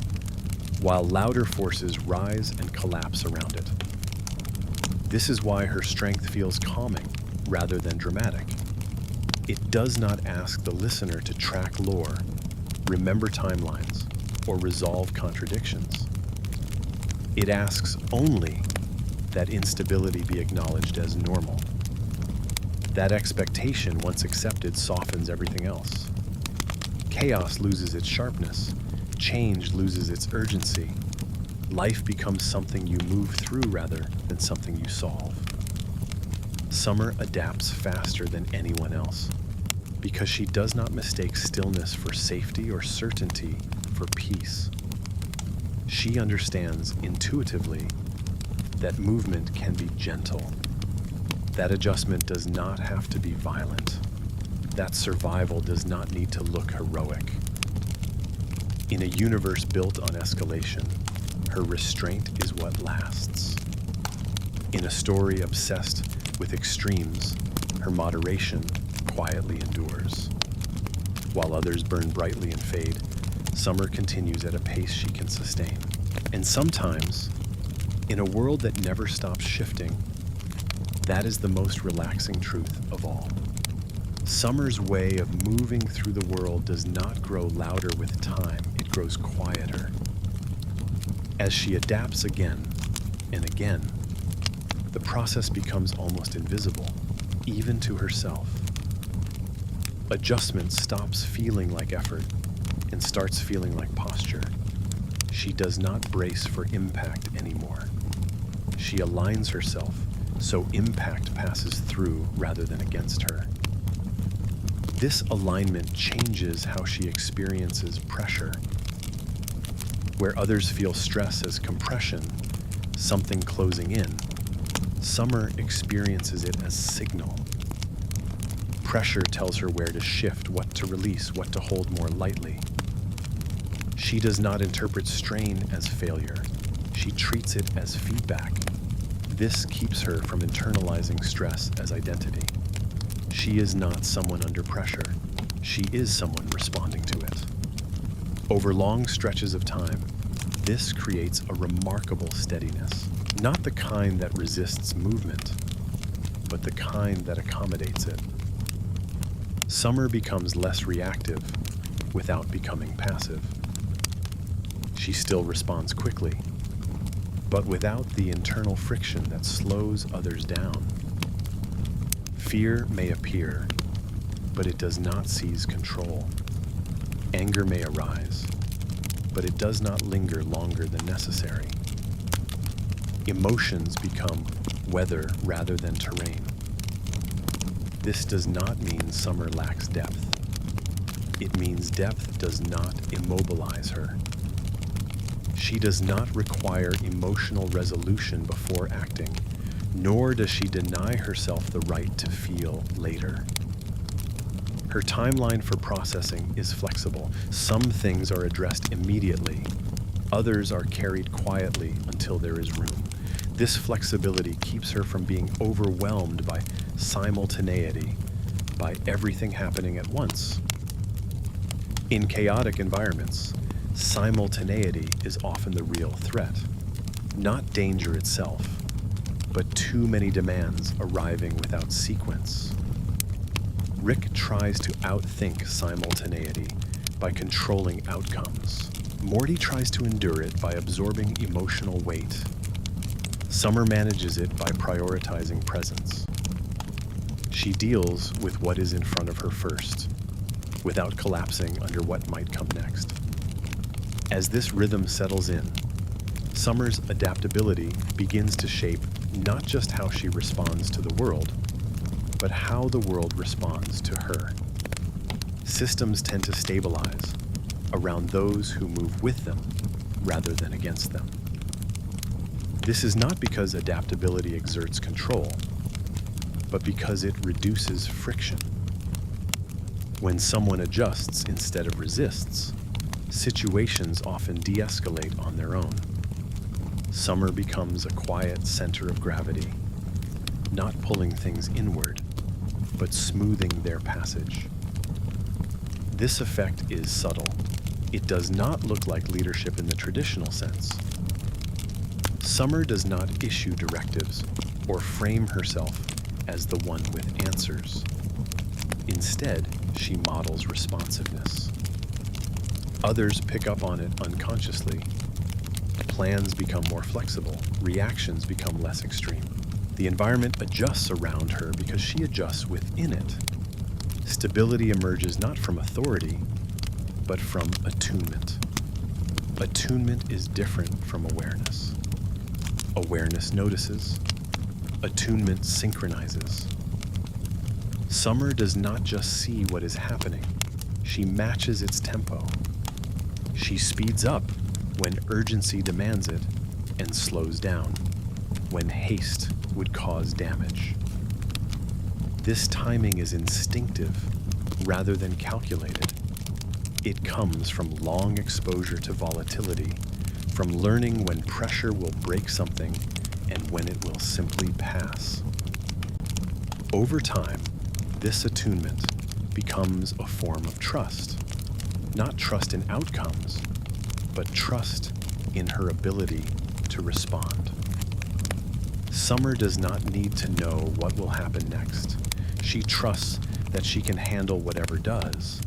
while louder forces rise and collapse around it. This is why her strength feels calming rather than dramatic. It does not ask the listener to track lore, remember timelines, or resolve contradictions. It asks only that instability be acknowledged as normal. That expectation, once accepted, softens everything else. Chaos loses its sharpness. Change loses its urgency. Life becomes something you move through rather than something you solve. Summer adapts faster than anyone else because she does not mistake stillness for safety or certainty for peace. She understands intuitively that movement can be gentle. That adjustment does not have to be violent. That survival does not need to look heroic. In a universe built on escalation, her restraint is what lasts. In a story obsessed with extremes, her moderation quietly endures. While others burn brightly and fade, Summer continues at a pace she can sustain. And sometimes, in a world that never stops shifting, that is the most relaxing truth of all. Summer's way of moving through the world does not grow louder with time, it grows quieter. As she adapts again and again, the process becomes almost invisible, even to herself. Adjustment stops feeling like effort and starts feeling like posture. She does not brace for impact anymore. She aligns herself so impact passes through rather than against her. This alignment changes how she experiences pressure. Where others feel stress as compression, something closing in, Summer experiences it as signal. Pressure tells her where to shift, what to release, what to hold more lightly. She does not interpret strain as failure. She treats it as feedback. This keeps her from internalizing stress as identity. She is not someone under pressure. She is someone responding to it. Over long stretches of time, this creates a remarkable steadiness, not the kind that resists movement, but the kind that accommodates it. Summer becomes less reactive without becoming passive. She still responds quickly, but without the internal friction that slows others down. Fear may appear, but it does not seize control. Anger may arise, but it does not linger longer than necessary. Emotions become weather rather than terrain. This does not mean Summer lacks depth. It means depth does not immobilize her. She does not require emotional resolution before acting, nor does she deny herself the right to feel later. Her timeline for processing is flexible. Some things are addressed immediately. Others are carried quietly until there is room. This flexibility keeps her from being overwhelmed by simultaneity, by everything happening at once. In chaotic environments, simultaneity is often the real threat. Not danger itself, but too many demands arriving without sequence. Rick tries to outthink simultaneity by controlling outcomes. Morty tries to endure it by absorbing emotional weight. Summer manages it by prioritizing presence. She deals with what is in front of her first, without collapsing under what might come next. As this rhythm settles in, Summer's adaptability begins to shape not just how she responds to the world, but how the world responds to her. Systems tend to stabilize around those who move with them rather than against them. This is not because adaptability exerts control, but because it reduces friction. When someone adjusts instead of resists, situations often de-escalate on their own. Summer becomes a quiet center of gravity, not pulling things inward, but smoothing their passage. This effect is subtle, It does not look like leadership in the traditional sense. Summer does not issue directives or frame herself as the one with answers. Instead, she models responsiveness. Others pick up on it unconsciously. Plans become more flexible, reactions become less extreme. The environment adjusts around her because she adjusts within it. Stability emerges not from authority, but from attunement. Attunement is different from awareness. Awareness notices. Attunement synchronizes. Summer does not just see what is happening, she matches its tempo. She speeds up when urgency demands it and slows down when haste would cause damage. This timing is instinctive rather than calculated. It comes from long exposure to volatility, from learning when pressure will break something and when it will simply pass. Over time, this attunement becomes a form of trust. Not trust in outcomes, but trust in her ability to respond. Summer does not need to know what will happen next. She trusts that she can handle whatever does.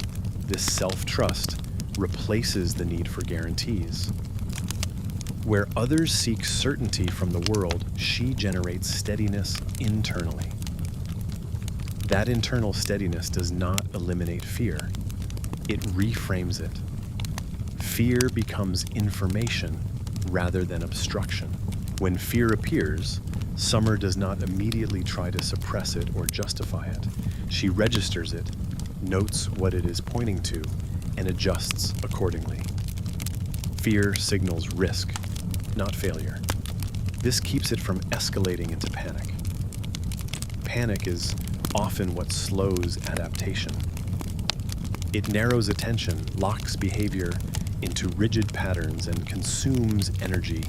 This self-trust replaces the need for guarantees. Where others seek certainty from the world, she generates steadiness internally. That internal steadiness does not eliminate fear. It reframes it. Fear becomes information rather than obstruction. When fear appears, Summer does not immediately try to suppress it or justify it. She registers it, notes what it is pointing to, and adjusts accordingly. Fear signals risk, not failure. This keeps it from escalating into panic. Panic is often what slows adaptation. It narrows attention, locks behavior into rigid patterns, and consumes energy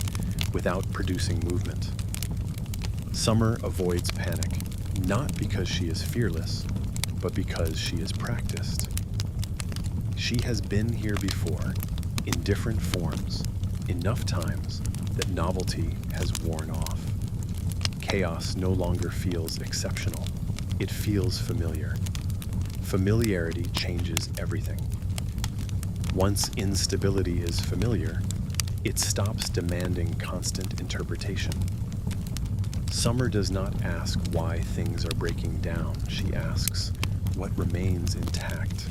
without producing movement. Summer avoids panic, not because she is fearless, but because she is practiced. She has been here before, in different forms, enough times that novelty has worn off. Chaos no longer feels exceptional. It feels familiar. Familiarity changes everything. Once instability is familiar, it stops demanding constant interpretation. Summer does not ask why things are breaking down. She asks what remains intact.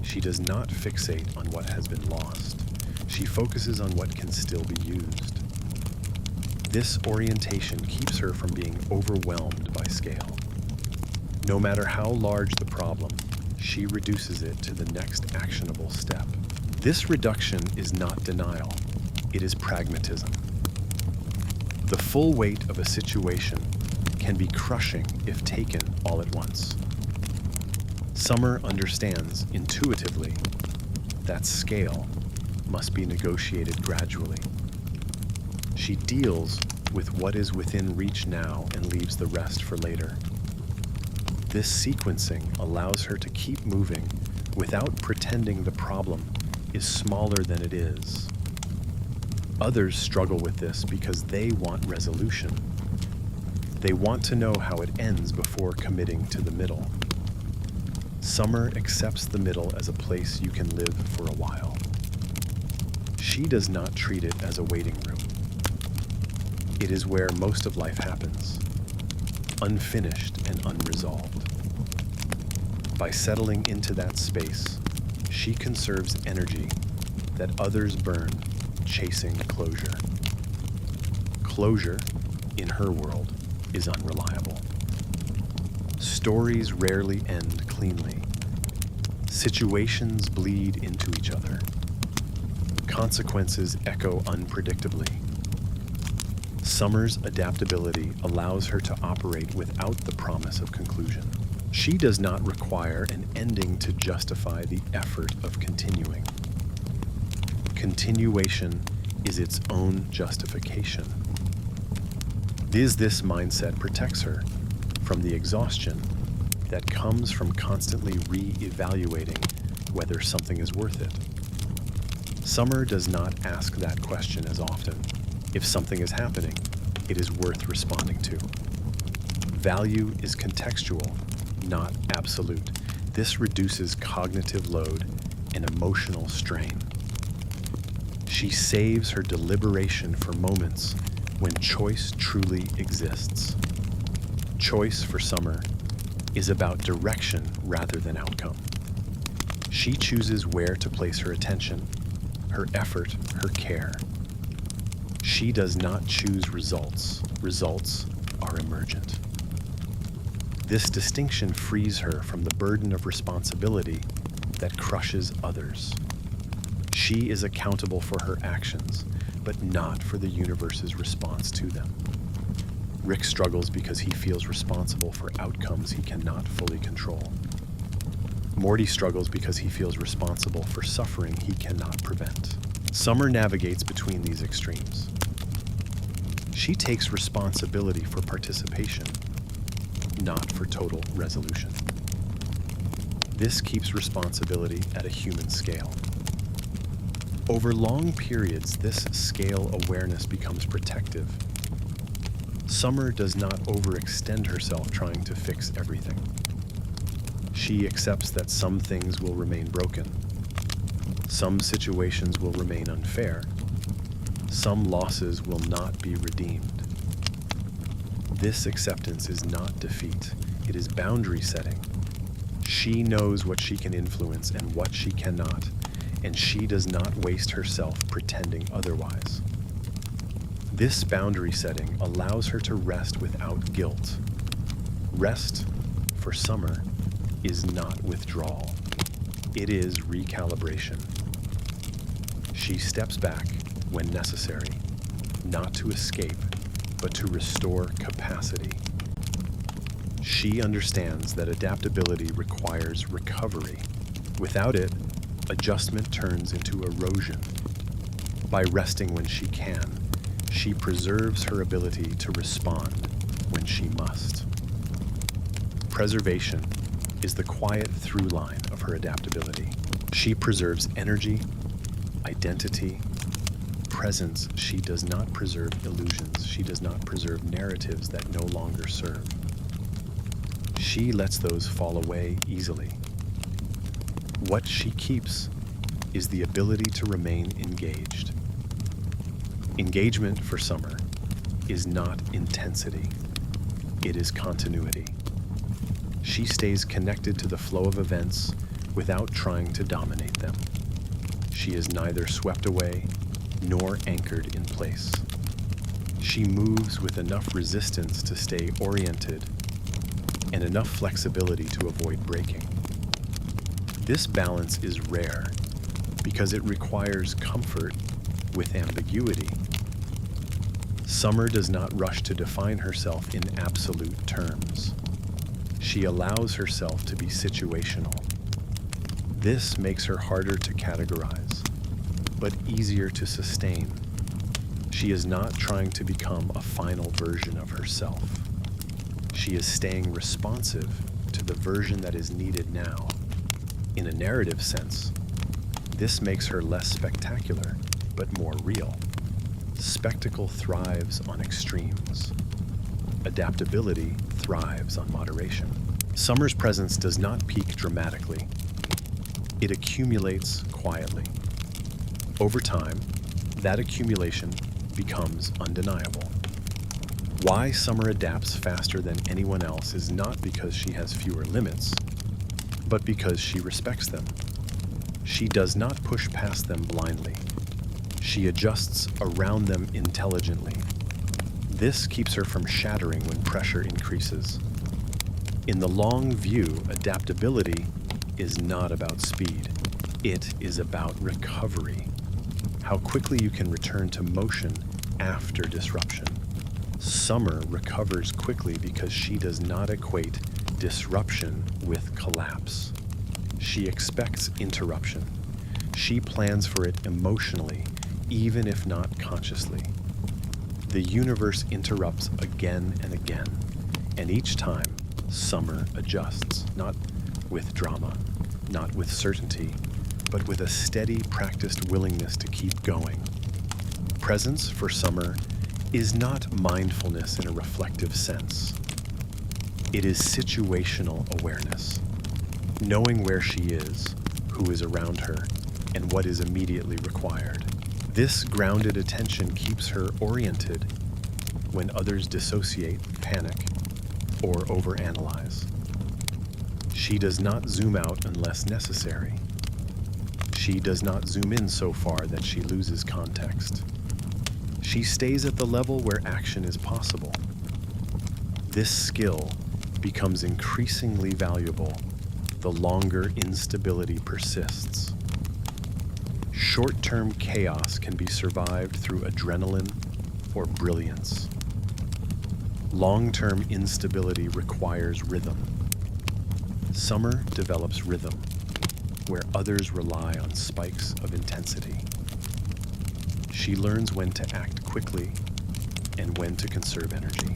She does not fixate on what has been lost. She focuses on what can still be used. This orientation keeps her from being overwhelmed by scale. No matter how large the problem, she reduces it to the next actionable step. This reduction is not denial, it is pragmatism. The full weight of a situation can be crushing if taken all at once. Summer understands intuitively that scale must be negotiated gradually. She deals with what is within reach now and leaves the rest for later. This sequencing allows her to keep moving without pretending the problem is smaller than it is. Others struggle with this because they want resolution. They want to know how it ends before committing to the middle. Summer accepts the middle as a place you can live for a while. She does not treat it as a waiting room. It is where most of life happens, unfinished and unresolved. By settling into that space, she conserves energy that others burn chasing closure. Closure, in her world, is unreliable. Stories rarely end cleanly. Situations bleed into each other. Consequences echo unpredictably. Summer's adaptability allows her to operate without the promise of conclusion. She does not require an ending to justify the effort of continuing. Continuation is its own justification. This mindset protects her from the exhaustion that comes from constantly re-evaluating whether something is worth it. Summer does not ask that question as often. If something is happening, it is worth responding to. Value is contextual, not absolute. This reduces cognitive load and emotional strain. She saves her deliberation for moments when choice truly exists. Choice for Summer is about direction rather than outcome. She chooses where to place her attention, her effort, her care. She does not choose results. Results are emergent. This distinction frees her from the burden of responsibility that crushes others. She is accountable for her actions, but not for the universe's response to them. Rick struggles because he feels responsible for outcomes he cannot fully control. Morty struggles because he feels responsible for suffering he cannot prevent. Summer navigates between these extremes. She takes responsibility for participation, not for total resolution. This keeps responsibility at a human scale. Over long periods, this scale awareness becomes protective. Summer does not overextend herself trying to fix everything. She accepts that some things will remain broken. Some situations will remain unfair. Some losses will not be redeemed. This acceptance is not defeat. It is boundary setting. She knows what she can influence and what she cannot, and she does not waste herself pretending otherwise. This boundary setting allows her to rest without guilt. Rest, for Summer, is not withdrawal. It is recalibration. She steps back when necessary, not to escape, but to restore capacity. She understands that adaptability requires recovery. Without it, adjustment turns into erosion. By resting when she can, she preserves her ability to respond when she must. Preservation is the quiet through line of her adaptability. She preserves energy, identity, presence. She does not preserve illusions. She does not preserve narratives that no longer serve. She lets those fall away easily. What she keeps is the ability to remain engaged. Engagement for Summer is not intensity. It is continuity. She stays connected to the flow of events without trying to dominate them. She is neither swept away nor anchored in place. She moves with enough resistance to stay oriented and enough flexibility to avoid breaking. This balance is rare because it requires comfort with ambiguity. Summer does not rush to define herself in absolute terms. She allows herself to be situational. This makes her harder to categorize, but easier to sustain. She is not trying to become a final version of herself. She is staying responsive to the version that is needed now. In a narrative sense, this makes her less spectacular, but more real. Spectacle thrives on extremes. Adaptability thrives on moderation. Summer's presence does not peak dramatically. It accumulates quietly. Over time, that accumulation becomes undeniable. Why Summer adapts faster than anyone else is not because she has fewer limits, but because she respects them. She does not push past them blindly. She adjusts around them intelligently. This keeps her from shattering when pressure increases. In the long view, adaptability is not about speed. It is about recovery. How quickly you can return to motion after disruption. Summer recovers quickly because she does not equate disruption with collapse. She expects interruption. She plans for it emotionally, even if not consciously. The universe interrupts again and again, and each time, Summer adjusts, not with drama, not with certainty, but with a steady, practiced willingness to keep going. Presence for Summer is not mindfulness in a reflective sense. It is situational awareness, knowing where she is, who is around her, and what is immediately required. This grounded attention keeps her oriented when others dissociate, panic, or overanalyze. She does not zoom out unless necessary. She does not zoom in so far that she loses context. She stays at the level where action is possible. This skill becomes increasingly valuable the longer instability persists. Short-term chaos can be survived through adrenaline or brilliance. Long-term instability requires rhythm. Summer develops rhythm, where others rely on spikes of intensity. She learns when to act quickly and when to conserve energy,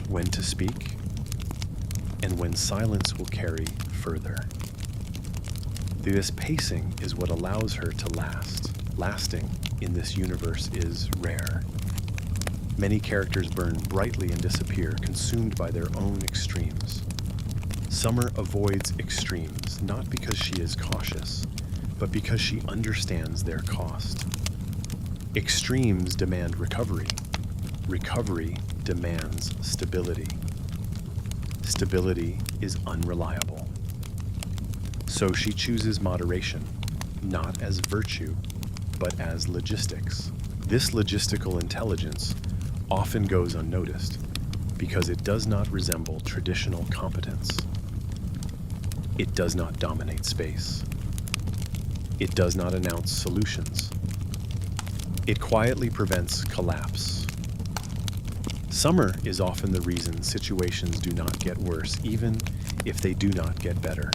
when to speak, and when silence will carry further. This pacing is what allows her to last. Lasting in this universe is rare. Many characters burn brightly and disappear, consumed by their own extremes. Summer avoids extremes, not because she is cautious, but because she understands their cost. Extremes demand recovery. Recovery demands stability. Stability is unreliable. So she chooses moderation, not as virtue, but as logistics. This logistical intelligence often goes unnoticed because it does not resemble traditional competence. It does not dominate space. It does not announce solutions. It quietly prevents collapse. Summer is often the reason situations do not get worse, even if they do not get better.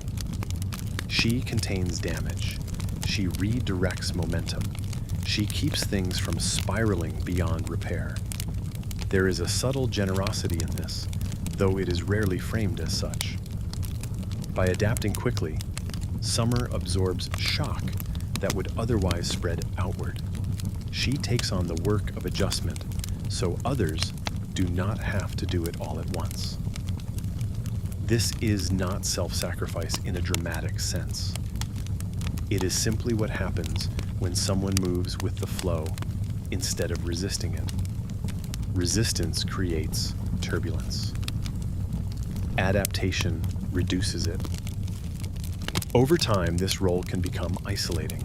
She contains damage. She redirects momentum. She keeps things from spiraling beyond repair. There is a subtle generosity in this, though it is rarely framed as such. By adapting quickly, Summer absorbs shock that would otherwise spread outward. She takes on the work of adjustment, so others do not have to do it all at once. This is not self-sacrifice in a dramatic sense. It is simply what happens when someone moves with the flow instead of resisting it. Resistance creates turbulence. Adaptation reduces it. Over time, this role can become isolating.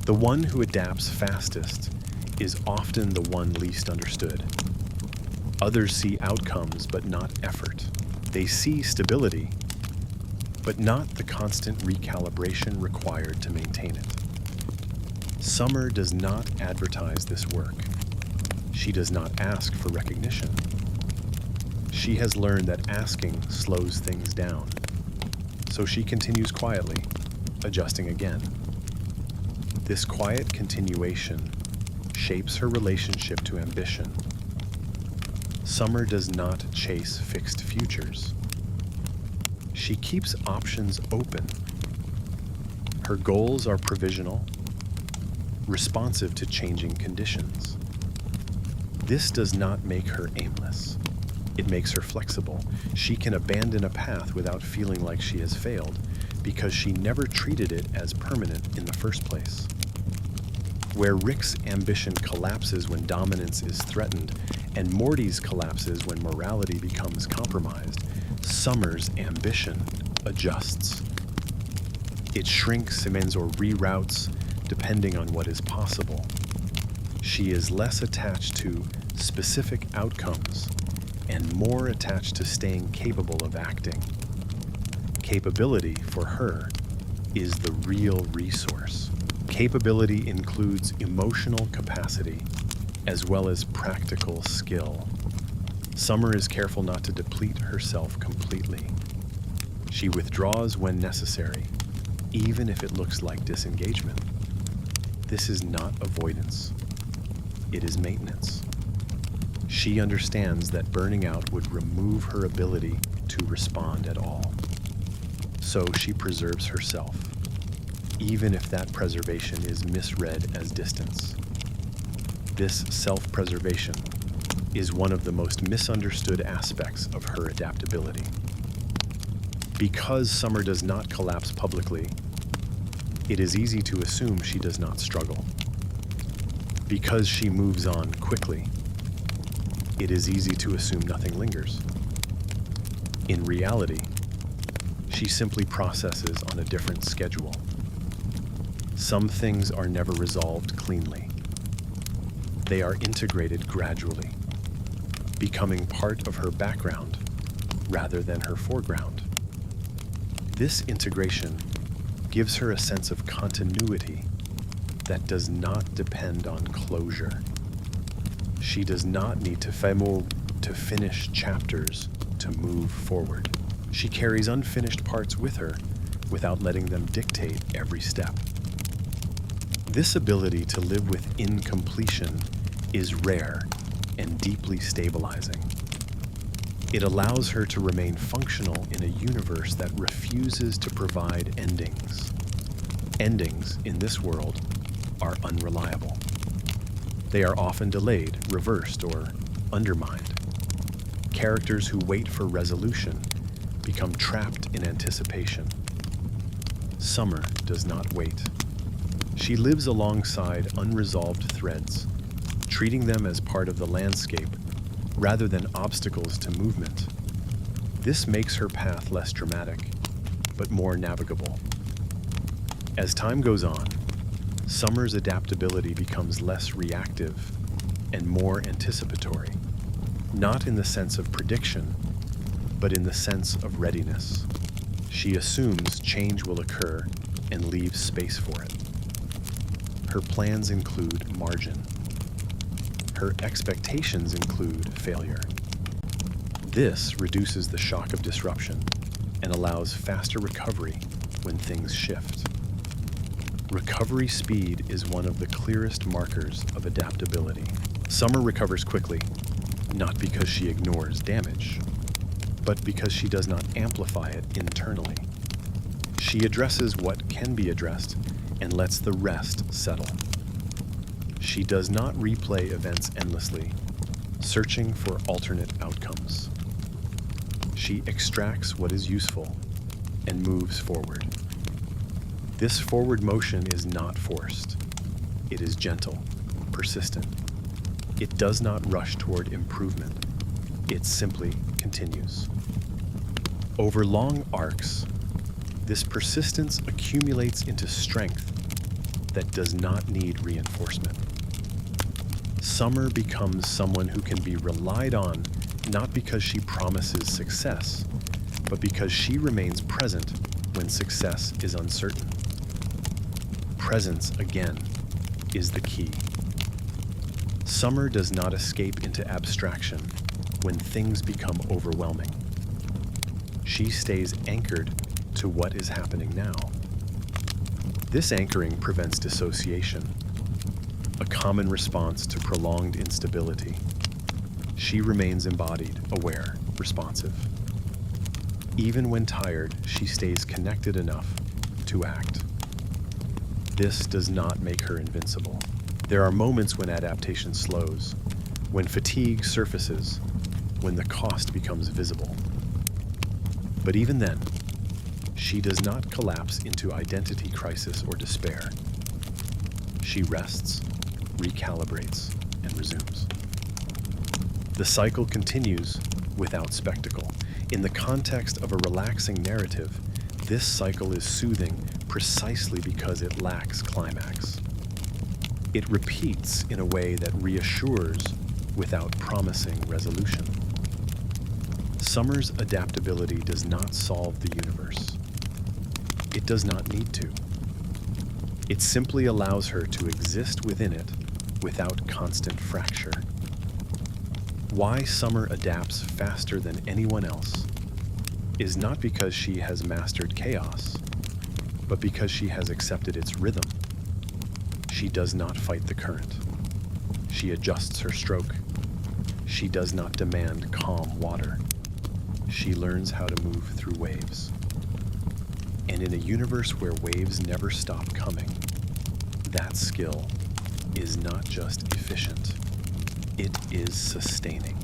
The one who adapts fastest is often the one least understood. Others see outcomes but not effort. They see stability, but not the constant recalibration required to maintain it. Summer does not advertise this work. She does not ask for recognition. She has learned that asking slows things down, so she continues quietly, adjusting again. This quiet continuation shapes her relationship to ambition. Summer does not chase fixed futures. She keeps options open. Her goals are provisional, responsive to changing conditions. This does not make her aimless. It makes her flexible. She can abandon a path without feeling like she has failed because she never treated it as permanent in the first place. Where Rick's ambition collapses when dominance is threatened and Morty's collapses when morality becomes compromised, Summer's ambition adjusts. It shrinks, amends, or reroutes depending on what is possible. She is less attached to specific outcomes and more attached to staying capable of acting. Capability, for her, is the real resource. Capability includes emotional capacity as well as practical skill. Summer is careful not to deplete herself completely. She withdraws when necessary, even if it looks like disengagement. This is not avoidance. It is maintenance. She understands that burning out would remove her ability to respond at all. So she preserves herself. even if that preservation is misread as distance. This self-preservation is one of the most misunderstood aspects of her adaptability. Because Summer does not collapse publicly, it is easy to assume she does not struggle. Because she moves on quickly, it is easy to assume nothing lingers. In reality, she simply processes on a different schedule. Some things are never resolved cleanly. They are integrated gradually, becoming part of her background rather than her foreground. This integration gives her a sense of continuity that does not depend on closure. She does not need to finish chapters to move forward. She carries unfinished parts with her without letting them dictate every step. This ability to live with incompletion is rare and deeply stabilizing. It allows her to remain functional in a universe that refuses to provide endings. Endings in this world are unreliable. They are often delayed, reversed, or undermined. Characters who wait for resolution become trapped in anticipation. Summer does not wait. She lives alongside unresolved threads, treating them as part of the landscape rather than obstacles to movement. This makes her path less dramatic, but more navigable. As time goes on, Summer's adaptability becomes less reactive and more anticipatory, not in the sense of prediction, but in the sense of readiness. She assumes change will occur and leaves space for it. Her plans include margin. Her expectations include failure. This reduces the shock of disruption and allows faster recovery when things shift. Recovery speed is one of the clearest markers of adaptability. Summer recovers quickly, not because she ignores damage, but because she does not amplify it internally. She addresses what can be addressed and lets the rest settle. She does not replay events endlessly, searching for alternate outcomes. She extracts what is useful and moves forward. This forward motion is not forced. It is gentle, persistent. It does not rush toward improvement. It simply continues. Over long arcs, this persistence accumulates into strength that does not need reinforcement. Summer becomes someone who can be relied on not because she promises success, but because she remains present when success is uncertain. Presence, again, is the key. Summer does not escape into abstraction when things become overwhelming. She stays anchored to what is happening now. This anchoring prevents dissociation, a common response to prolonged instability. She remains embodied, aware, responsive. Even when tired, she stays connected enough to act. This does not make her invincible. There are moments when adaptation slows, when fatigue surfaces, when the cost becomes visible. But even then, she does not collapse into identity crisis or despair. She rests, recalibrates, and resumes. The cycle continues without spectacle. In the context of a relaxing narrative, this cycle is soothing precisely because it lacks climax. It repeats in a way that reassures without promising resolution. Summer's adaptability does not solve the universe. It does not need to. It simply allows her to exist within it without constant fracture. Why Summer adapts faster than anyone else is not because she has mastered chaos, but because she has accepted its rhythm. She does not fight the current. She adjusts her stroke. She does not demand calm water. She learns how to move through waves. And in a universe where waves never stop coming, that skill is not just efficient, it is sustaining.